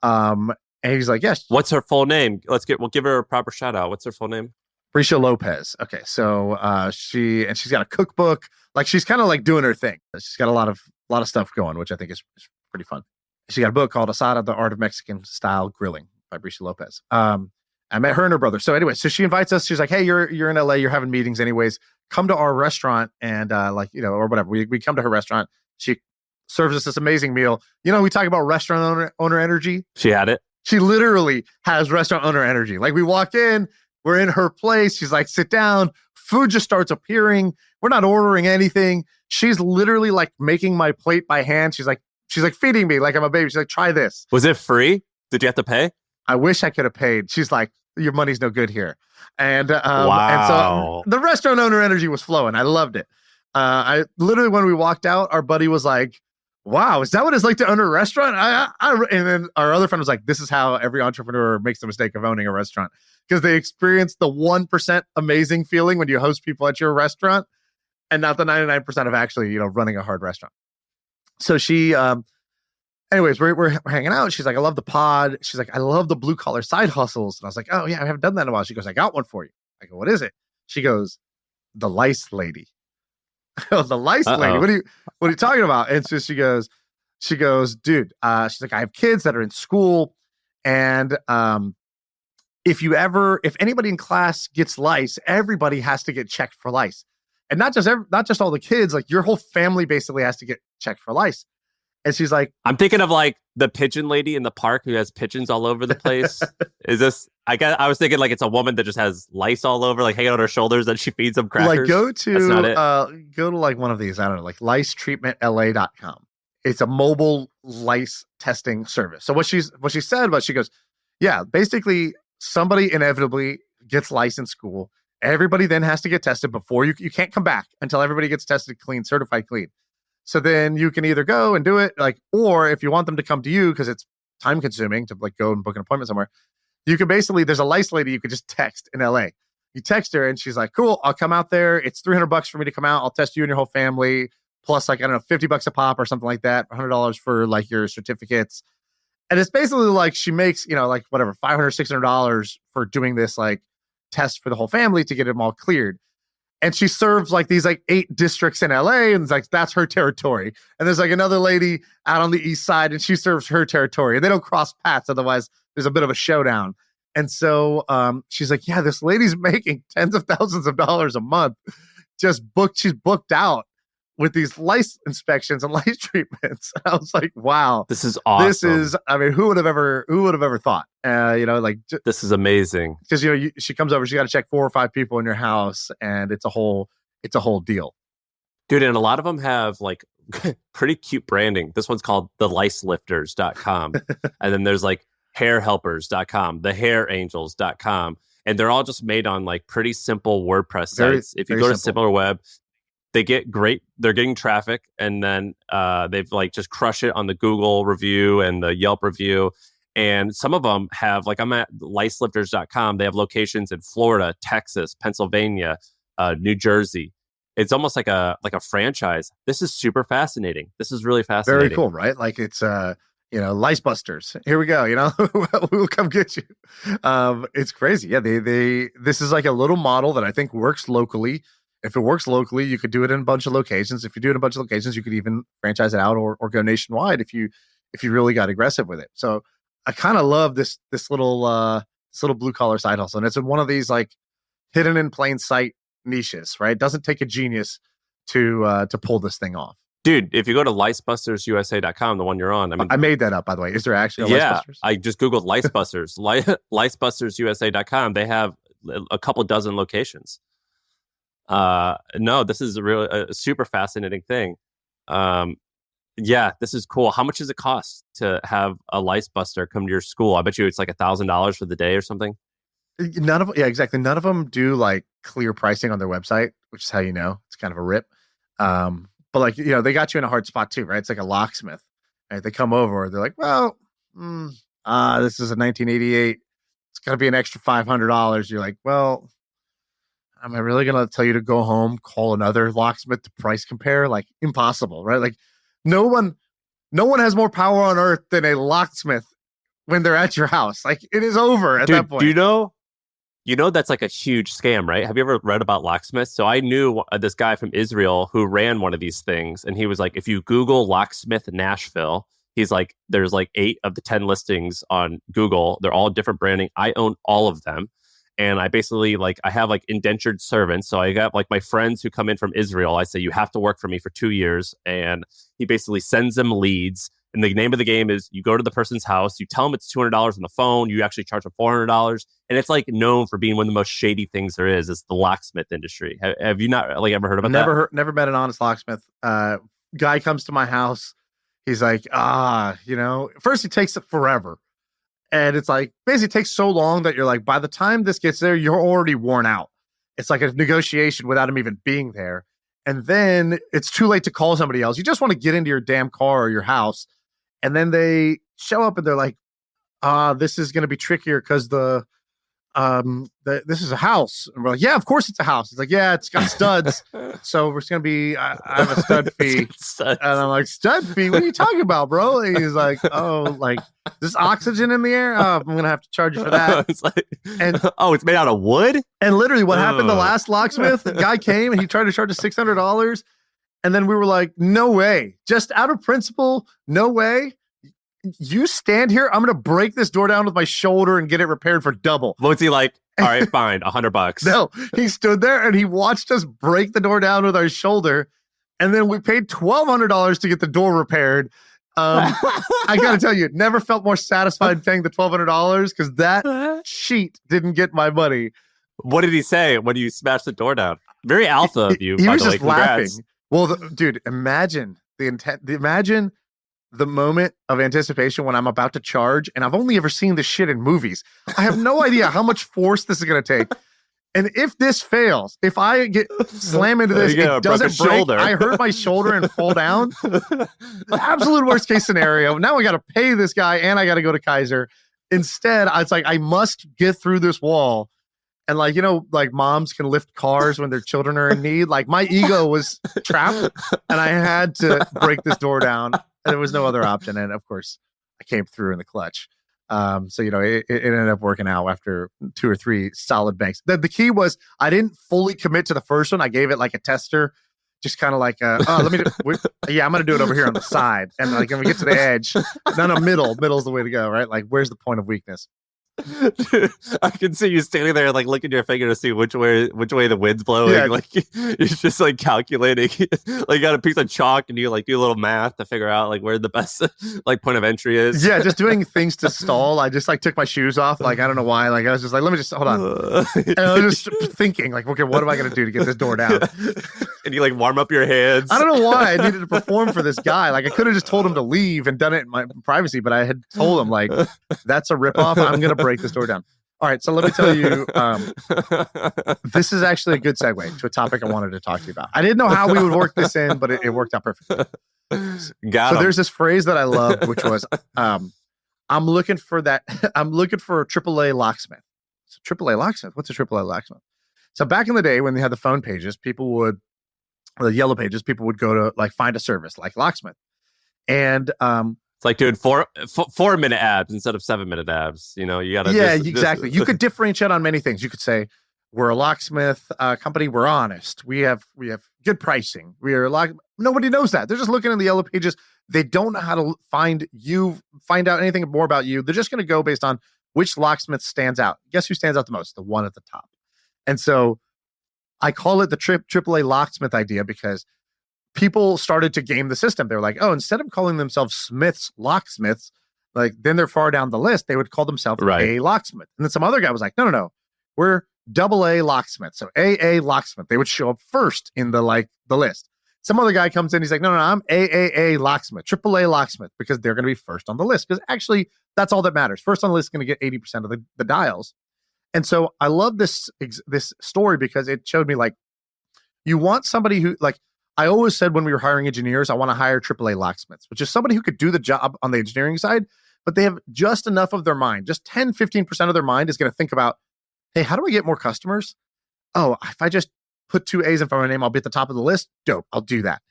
And he's like, yes. What's her full name? We'll give her a proper shout out. What's her full name? Bricia Lopez. Okay. So, she's got a cookbook. Like she's kind of like doing her thing. She's got a lot of stuff going, which I think is pretty fun. She got a book called Asada, The Art of Mexican Style Grilling by Bricia Lopez. I met her and her brother. So anyway, so she invites us. She's like, hey, you're in LA. You're having meetings anyways. Come to our restaurant and or whatever. We come to her restaurant. She serves us this amazing meal. We talk about restaurant owner energy. She had it. She literally has restaurant owner energy. Like we walk in, we're in her place. She's like, sit down. Food just starts appearing. We're not ordering anything. She's literally like making my plate by hand. She's like feeding me like I'm a baby. She's like, try this. Was it free? Did you have to pay? I wish I could have paid. She's like, your money's no good here. And wow. And so the restaurant owner energy was flowing. I loved it. I literally, when we walked out, our buddy was like, wow, is that what it's like to own a restaurant? And then our other friend was like, this is how every entrepreneur makes the mistake of owning a restaurant, because they experience the 1% amazing feeling when you host people at your restaurant and not the 99% of actually, running a hard restaurant. So she, anyways, we're hanging out. She's like, I love the pod. She's like, I love the blue collar side hustles. And I was like, oh yeah, I haven't done that in a while. She goes, I got one for you. I go, what is it? She goes, the Lice Lady. The Lice Lady. What are you talking about? And so she goes, dude, she's like, I have kids that are in school. And if anybody in class gets lice, everybody has to get checked for lice. And not just all the kids, like your whole family basically has to get checked for lice. And she's like, I'm thinking of like the pigeon lady in the park who has pigeons all over the place. Is this? I was thinking like it's a woman that just has lice all over, like hanging on her shoulders, and she feeds them crackers. Like go to like one of these, I don't know, like licetreatmentla.com. It's a mobile lice testing service. So what she said was, she goes, yeah, basically somebody inevitably gets lice in school. Everybody then has to get tested before you can't come back until everybody gets tested clean, certified clean. So then you can either go and do it, or if you want them to come to you, because it's time consuming to go and book an appointment somewhere, you can basically, there's a lice lady you could just text in LA. You text her and she's like, cool, I'll come out there. It's $300 for me to come out. I'll test you and your whole family. Plus $50 a pop or something like that. $100 for your certificates. And it's basically she makes, whatever, $500, $600 for doing this test for the whole family to get them all cleared. And she serves these 8 districts in LA, and that's her territory. And there's another lady out on the east side, and she serves her territory. And they don't cross paths, otherwise there's a bit of a showdown. And so she's like, yeah, this lady's making tens of thousands of dollars a month. She's booked out with these lice inspections and lice treatments. I was like, wow, this is awesome. This is, who would have ever thought? This is amazing. Because she comes over, she got to check 4 or 5 people in your house, and it's a whole deal, dude. And a lot of them have pretty cute branding. This one's called the licelifters.com. And then there's hairhelpers.com, the hairangels.com. And they're all just made on pretty simple WordPress sites. If you go to SimilarWeb, they get great. They're getting traffic, and then they've just crush it on the Google review and the Yelp review. And some of them have, like I'm at licelifters.com. They have locations in Florida, Texas, Pennsylvania, New Jersey. It's almost like a franchise. This is super fascinating. This is really fascinating. Very cool, right? Like it's Lice Busters. Here we go. We will come get you. It's crazy. Yeah, this is like a little model that I think works locally. If it works locally, you could do it in a bunch of locations. If you do it in a bunch of locations, you could even franchise it out or go nationwide if you really got aggressive with it. So I kind of love this little blue collar side hustle, and it's in one of these like hidden in plain sight niches, right? It doesn't take a genius to pull this thing off. Dude, if you go to licebustersusa.com, the one you're on, I made that up, by the way. Is there actually a Lice Busters? I just Googled Lice Busters. Licebustersusa.com. They have a couple dozen locations. No, this is a super fascinating thing. Yeah, this is cool. How much does it cost to have a Lice Buster come to your school? I bet you it's like $1,000 for the day or something. Exactly. None of them do like clear pricing on their website, which is how it's kind of a rip. But like, they got you in a hard spot too, right? It's like a locksmith. Right? They come over, they're like, well, this is a 1988. It's got to be an extra $500. You're like, well, am I really going to tell you to go home, call another locksmith to price compare? Like, impossible, right? Like, no one has more power on earth than a locksmith when they're at your house. Like, it is over at that point. Do you know that's like a huge scam, right? Have you ever read about locksmiths? So I knew this guy from Israel who ran one of these things, and he was like, if you Google locksmith Nashville, he's like, there's like 8 of the 10 listings on Google. They're all different branding. I own all of them. And I basically I have like indentured servants. So I got like my friends who come in from Israel. I say, you have to work for me for 2 years. And he basically sends them leads. And the name of the game is you go to the person's house, you tell them it's $200 on the phone, you actually charge them $400. And it's like known for being one of the most shady things there is the locksmith industry. Have you not ever heard about that? Never met an honest locksmith. Guy comes to my house. He's like, first he takes it forever. And it's like, basically takes so long that you're like, by the time this gets there, you're already worn out. It's like a negotiation without him even being there. And then it's too late to call somebody else. You just want to get into your damn car or your house. And then they show up and they're like, this is going to be trickier because this is a house. And we're like, yeah, of course it's a house. It's like, yeah, it's got studs. So we're just going to be, I have a stud fee. And I'm like, stud fee? What are you talking about, bro? And he's like, oh, like, this oxygen in the air? Oh, I'm going to have to charge you for that. It's like, it's made out of wood? And literally what happened the last locksmith, the guy came and he tried to charge us $600. And then we were like, no way. Just out of principle, no way. You stand here, I'm going to break this door down with my shoulder and get it repaired for double. What's he like? All right, fine, $100. No, he stood there and he watched us break the door down with our shoulder. And then we paid $1,200 to get the door repaired. I got to tell you, never felt more satisfied paying the $1,200 because that cheat didn't get my money. What did he say when you smashed the door down? Very alpha of you. He was just laughing. Well, dude, imagine imagine the moment of anticipation when I'm about to charge, and I've only ever seen this shit in movies. I have no idea how much force this is going to take. And if this fails, if I get slam into this, it doesn't break. Shoulder. I hurt my shoulder and fall down. Absolute worst case scenario. Now I got to pay this guy and I got to go to Kaiser. Instead, it's like I must get through this wall. And like, like moms can lift cars when their children are in need. Like my ego was trapped and I had to break this door down. And there was no other option. And of course, I came through in the clutch. So, it ended up working out after 2 or 3 solid banks. The key was I didn't fully commit to the first one. I gave it like a tester, just kind of like, I'm going to do it over here on the side. And like, when we get to the edge, middle's the way to go, right? Like, where's the point of weakness? I can see you standing there, like looking at your finger to see which way the wind's blowing. Yeah. Like you're just like calculating. Like you got a piece of chalk and you like do a little math to figure out like where the best like point of entry is. Yeah, just doing things to stall. I just like took my shoes off. Like I don't know why. Like I was just like, let me just hold on. And I was just thinking like, okay, what am I gonna do to get this door down? And you like warm up your hands. I don't know why I needed to perform for this guy. Like I could have just told him to leave and done it in my privacy, but I had told him like, that's a ripoff. I'm gonna break this door down. All right, so let me tell you, this is actually a good segue to a topic I wanted to talk to you about. I didn't know how we would work this in, but it worked out perfectly. There's this phrase that I love, which was, I I'm looking for that. I'm looking for a AAA locksmith. So AAA locksmith. What's a AAA locksmith? So back in the day when they had the phone pages, the yellow pages, people would go to like find a service like locksmith. And it's like doing 4-minute abs instead of 7-minute abs. You know, you got to. Yeah, exactly. You could differentiate on many things. You could say we're a locksmith company. We're honest. We have good pricing. We are Nobody knows that. They're just looking in the yellow pages. They don't know how to find out anything more about you. They're just going to go based on which locksmith stands out. Guess who stands out the most? The one at the top. And so I call it the AAA locksmith idea because people started to game the system. They're like, oh, instead of calling themselves locksmiths, like then they're far down the list, they would call themselves a locksmith. And then some other guy was like, no, we're AA locksmith. So AA locksmith. They would show up first in the list. Some other guy comes in, he's like, no, I'm AAA locksmith, AAA locksmith, because they're going to be first on the list. Because actually, that's all that matters. First on the list is going to get 80% of the dials. And so I love this story because it showed me like, you want somebody who, like, I always said when we were hiring engineers, I want to hire AAA locksmiths, which is somebody who could do the job on the engineering side, but they have just enough of their mind, just 10, 15% of their mind is going to think about, hey, how do I get more customers? Oh, if I just put 2 A's in front of my name, I'll be at the top of the list. Dope. I'll do that.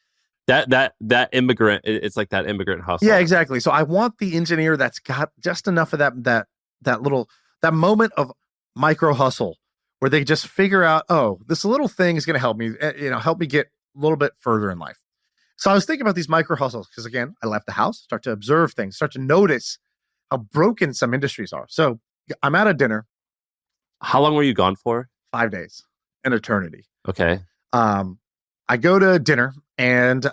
That immigrant, it's like that immigrant hustle. Yeah, exactly. So I want the engineer that's got just enough of that moment of micro hustle where they just figure out, oh, this little thing is going to help me, help me get a little bit further in life. So I was thinking about these micro hustles because, again, I left the house, start to observe things, start to notice how broken some industries are. So I'm at a dinner. How long were you gone for? 5 days, an eternity. Okay. I go to dinner and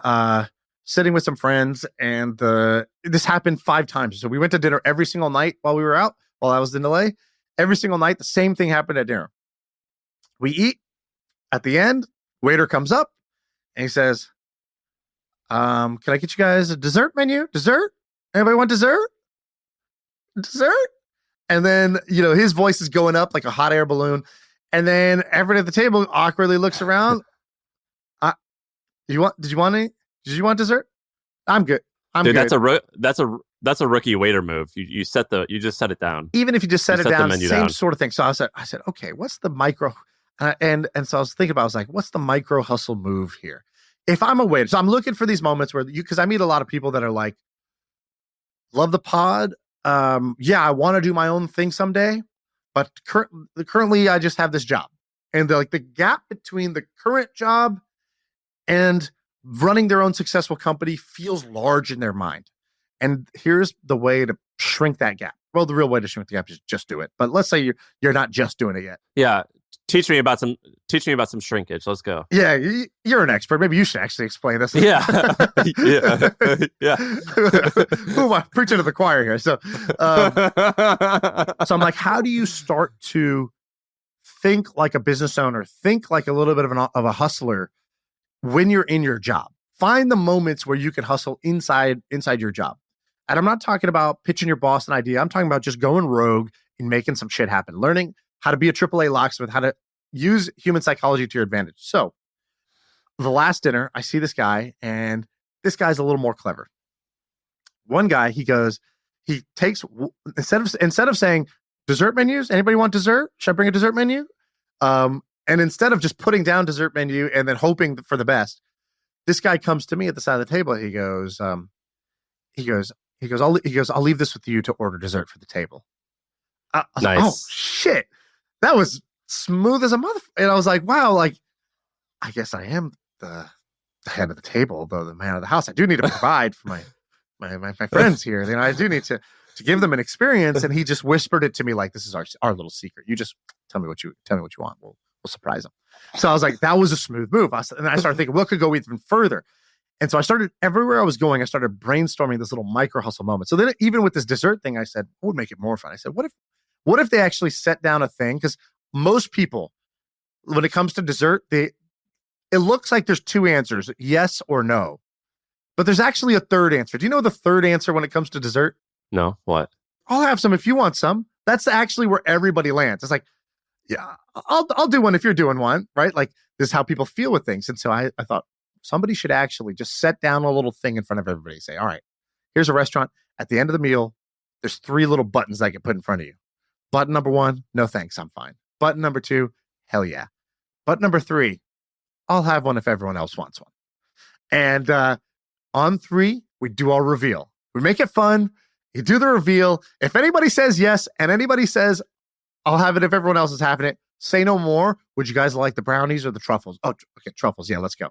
sitting with some friends, and this happened 5 times. So we went to dinner every single night while we were out, while I was in LA. Every single night, the same thing happened at dinner. We eat. At the end, waiter comes up and he says, can I get you guys a dessert menu? Dessert? Anybody want dessert? Dessert? And then, his voice is going up like a hot air balloon. And then everyone at the table awkwardly looks around. Did you want any? Did you want dessert? I'm good. Dude, good. That's a rookie waiter move. You just set it down. Even if you just set it down, same sort of thing. So I said, okay, what's the micro? And so I was thinking about, I was like, what's the micro hustle move here? If I'm a waiter, so I'm looking for these moments where because I meet a lot of people that are like, love the pod. Yeah, I want to do my own thing someday, but currently I just have this job, and the gap between the current job and running their own successful company feels large in their mind. And here's the way to shrink that gap. Well, the real way to shrink the gap is just do it. But let's say you're not just doing it yet. Yeah. Teach me about some shrinkage. Let's go. Yeah, you're an expert. Maybe you should actually explain this. Yeah. Yeah. Who am I preaching to the choir here? So I'm like, how do you start to think like a business owner, think like a little bit of a hustler when you're in your job? Find the moments where you can hustle inside your job. And I'm not talking about pitching your boss an idea. I'm talking about just going rogue and making some shit happen, learning how to be a AAA locksmith, how to use human psychology to your advantage. So the last dinner, I see this guy, and this guy's a little more clever. One guy, he takes, instead of saying dessert menus, anybody want dessert? Should I bring a dessert menu? And instead of just putting down dessert menu and then hoping for the best, this guy comes to me at the side of the table. He goes, I'll leave this with you to order dessert for the table. Nice. Like, oh shit. That was smooth as a mother. And I was like, wow, I guess I am the head of the table, though the man of the house. I do need to provide for my friends here. I do need to give them an experience. And he just whispered it to me like, this is our little secret. You just tell me what you want. We'll surprise them. So I was like, that was a smooth move. And I started thinking, what could go even further? And so I started, everywhere I was going, I started brainstorming this little micro hustle moment. So then even with this dessert thing, I said, what would make it more fun? I said, what if they actually set down a thing? Because most people, when it comes to dessert, it looks like there's 2 answers, yes or no. But there's actually a third answer. Do you know the third answer when it comes to dessert? No, what? I'll have some if you want some. That's actually where everybody lands. It's like, yeah, I'll do one if you're doing one, right? Like, this is how people feel with things. And so I thought somebody should actually just set down a little thing in front of everybody. Say, all right, here's a restaurant. At the end of the meal, there's 3 little buttons that get put in front of you. Button number 1, no thanks, I'm fine. Button number 2, hell yeah. Button number 3, I'll have one if everyone else wants one. And on 3, we do our reveal. We make it fun. You do the reveal. If anybody says yes and anybody says, I'll have it if everyone else is having it, say no more. Would you guys like the brownies or the truffles? Oh, okay, truffles. Yeah, let's go.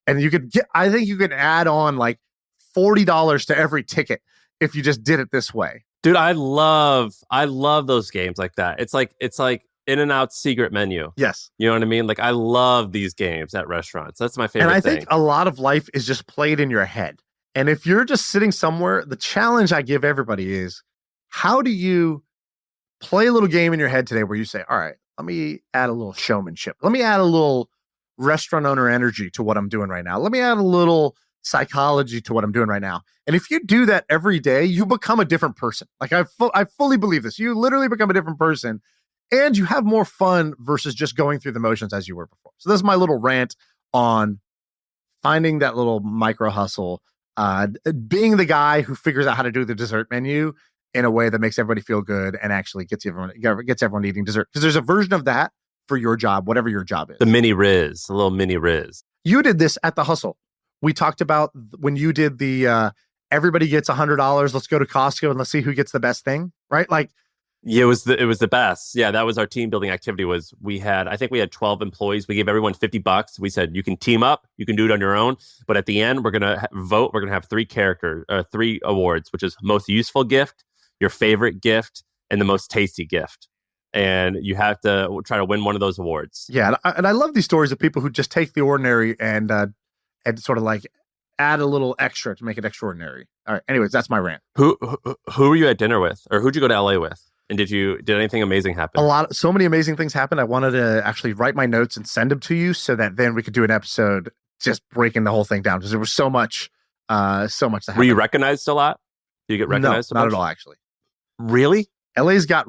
And you could get, I think you could add on like $40 to every ticket if you just did it this way. Dude, I love those games like that. It's like In-N-Out secret menu. Yes. You know what I mean? Like, I love these games at restaurants. That's my favorite thing. And I think a lot of life is just played in your head. And if you're just sitting somewhere, the challenge I give everybody is, how do you play a little game in your head today where you say, all right, let me add a little showmanship. Let me add a little restaurant owner energy to what I'm doing right now. Let me add a little psychology to what I'm doing right now. And if you do that every day, you become a different person. Like I fully believe this. You literally become a different person. And you have more fun versus just going through the motions as you were before. So this is my little rant on finding that little micro hustle, being the guy who figures out how to do the dessert menu in a way that makes everybody feel good and actually gets everyone eating dessert. Because there's a version of that for your job, whatever your job is. The little mini Riz. You did this at the hustle. We talked about when you did the everybody gets $100. Let's go to Costco and let's see who gets the best thing, right? Like, yeah, it was the best. Yeah, that was our team building activity. I think we had 12 employees. We gave everyone $50. We said, you can team up, you can do it on your own. But at the end, we're gonna vote. We're gonna have 3 awards, which is most useful gift, your favorite gift, and the most tasty gift. And you have to try to win one of those awards. Yeah, and I love these stories of people who just take the ordinary and sort of like add a little extra to make it extraordinary. All right. Anyways, that's my rant. Who were you at dinner with, or who'd you go to LA with? And did anything amazing happen? So many amazing things happened. I wanted to actually write my notes and send them to you so that then we could do an episode just breaking the whole thing down, because there was so much that happened. Were you recognized a lot? Did you get recognized? No, not at all, actually. Really? LA's got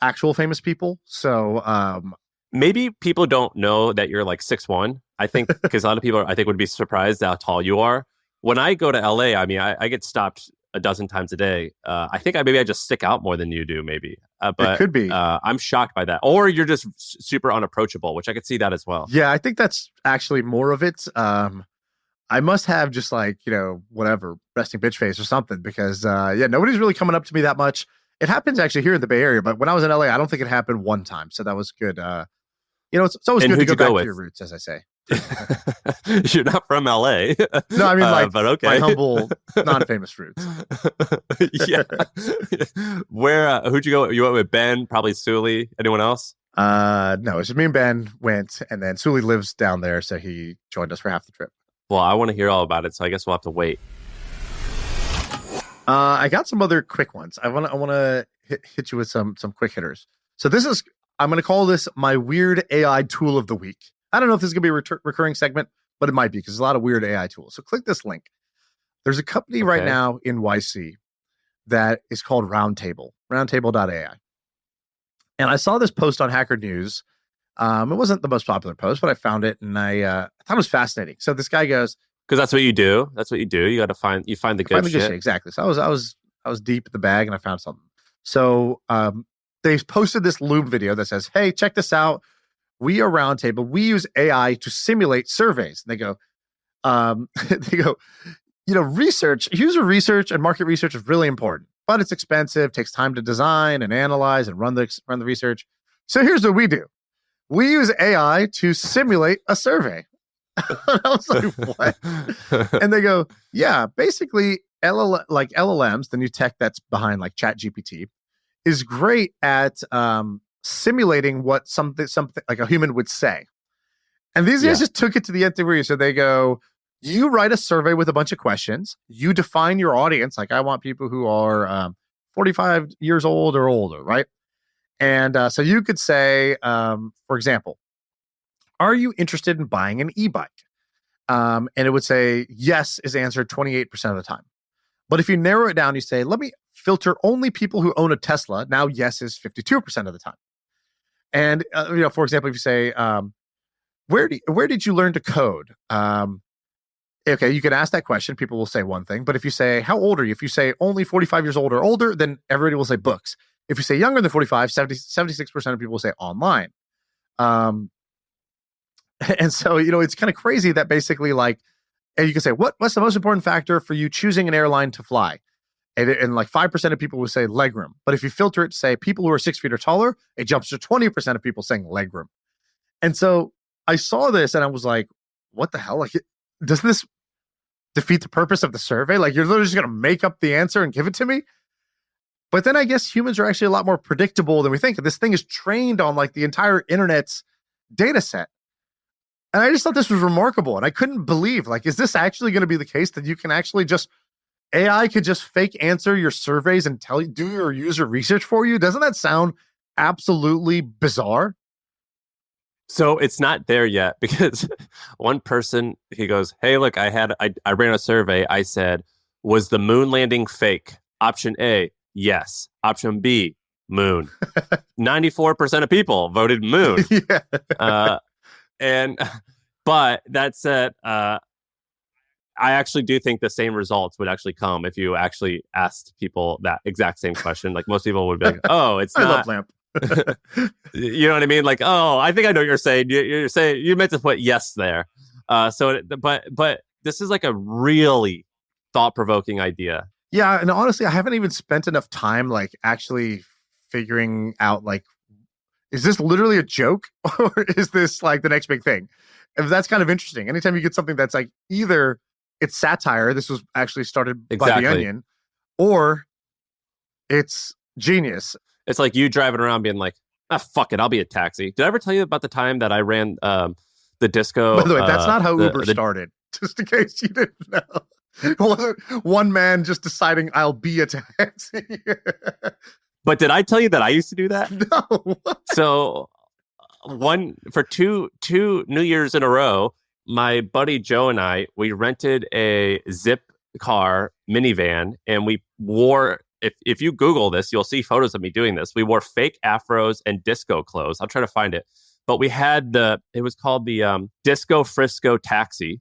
actual famous people. So maybe people don't know that you're like 6'1". I think because a lot of people would be surprised how tall you are. When I go to LA, I mean, I get stopped a dozen times a day. I think I just stick out more than you do, maybe. But it could be. I'm shocked by that. Or you're just super unapproachable, which I could see that as well. Yeah, I think that's actually more of it. I must have just like, whatever, resting bitch face or something, because nobody's really coming up to me that much. It happens actually here in the Bay Area, but when I was in LA, I don't think it happened one time. So that was good. It's always good to go back to your roots, as I say. You're not from LA. No, I mean, but okay. My humble, non-famous roots. Yeah. Where? Who'd you go? You went with Ben, probably Sully. Anyone else? No, it's just me and Ben went, and then Sully lives down there, so he joined us for half the trip. Well, I want to hear all about it, so I guess we'll have to wait. I got some other quick ones. I want to hit you with some quick hitters. So I'm going to call this my weird AI tool of the week. I don't know if this is going to be a recurring segment, but it might be, because there's a lot of weird AI tools. So click this link. There's a company right now in YC that is called Roundtable.ai. And I saw this post on Hacker News. It wasn't the most popular post, but I found it and I thought it was fascinating. So this guy goes, because that's what you do. You got to find the good shit. Exactly. So I was deep in the bag and I found something. So they posted this Loom video that says, hey, check this out. We are Roundtable. We use AI to simulate surveys. And they go, user research and market research is really important, but it's expensive, takes time to design and analyze and run the research. So here's what we do. We use AI to simulate a survey. I was like, what? And they go, yeah, basically LLMs, the new tech that's behind like ChatGPT, is great at simulating what something like a human would say. And these guys just took it to the nth degree. So they go, you write a survey with a bunch of questions. You define your audience. Like, I want people who are 45 years old or older, right? And so you could say, for example, are you interested in buying an e-bike? And it would say yes is answered 28% of the time. But if you narrow it down, you say, let me filter only people who own a Tesla. Now, yes is 52% of the time. And, for example, if you say, where did you learn to code? okay, you can ask that question. People will say one thing. But if you say, how old are you? If you say only 45 years old or older, then everybody will say books. If you say younger than 45, 76% of people will say online. And so, it's kind of crazy that basically and you can say, what's the most important factor for you choosing an airline to fly? And like 5% of people will say legroom. But if you filter it to say people who are 6 feet or taller, it jumps to 20% of people saying legroom. And so I saw this and I was like, what the hell? Like, does this defeat the purpose of the survey? Like, you're literally just going to make up the answer and give it to me? But then I guess humans are actually a lot more predictable than we think. This thing is trained on like the entire internet's data set. And I just thought this was remarkable. And I couldn't believe, like, is this actually going to be the case that you can actually AI could just fake answer your surveys and do your user research for you? Doesn't that sound absolutely bizarre? So it's not there yet because one person, he goes, hey, look, I ran a survey. I said, was the moon landing fake? Option A, yes. Option B, moon. 94% of people voted moon. Yeah. But that said, I actually do think the same results would actually come if you actually asked people that exact same question. Like most people would be like, oh, it's not. I love lamp. You know what I mean? Like, oh, I think I know what you're saying. You're saying you meant to put yes there. But this is like a really thought-provoking idea. Yeah, and honestly, I haven't even spent enough time like actually figuring out like, is this literally a joke or is this like the next big thing? If that's kind of interesting. Anytime you get something that's like either it's satire, this was actually started by The Onion, or it's genius. It's like you driving around being like, fuck it, I'll be a taxi. Did I ever tell you about the time that I ran the disco? By the way, that's not how Uber started, just in case you didn't know. It wasn't one man just deciding I'll be a taxi. But did I tell you that I used to do that? No. So for two New Year's in a row, my buddy Joe and I, we rented a zip car minivan, and we wore, if you Google this, you'll see photos of me doing this. We wore fake afros and disco clothes. I'll try to find it. But we had it was called the Disco Frisco Taxi.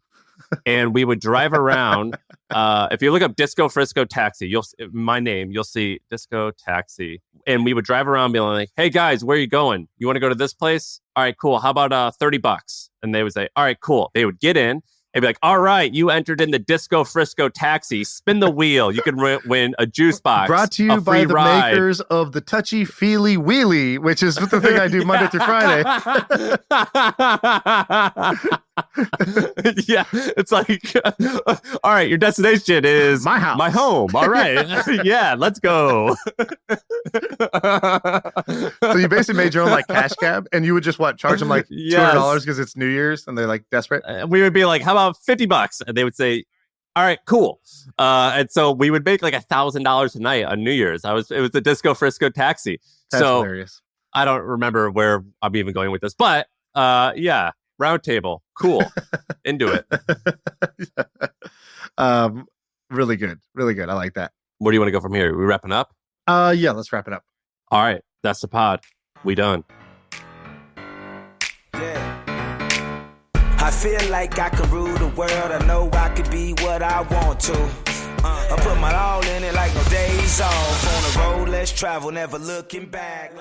And we would drive around. If you look up Disco Frisco Taxi, my name, you'll see Disco Taxi. And we would drive around being like, hey guys, where are you going? You want to go to this place? All right, cool. How about $30? And they would say, all right, cool. They would get in. They'd be like, all right, you entered in the Disco Frisco Taxi. Spin the wheel. You can win a juice box. Brought to you by the ride. Makers of the Touchy Feely Wheelie, which is the thing I do Monday through Friday. Yeah, it's like, all right, your destination is my house, my home. All right, yeah, let's go. So you basically made your own like cash cab, and you would just charge them like $200 because it's New Year's, and they're like desperate. We would be like, how about $50? And they would say, all right, cool. And so we would make like $1,000 a night on New Year's. It was the Disco Frisco Taxi. That's hilarious. I don't remember where I'm even going with this, but yeah. Roundtable, cool, into it. Really good. I like that. Where do you want to go from here? Are we wrapping up? Yeah, let's wrap it up. All right, that's the pod. We done. Yeah. I feel like I can rule the world. I know I could be what I want to. I put my all in it like no days off. On the road, let's travel, never looking back.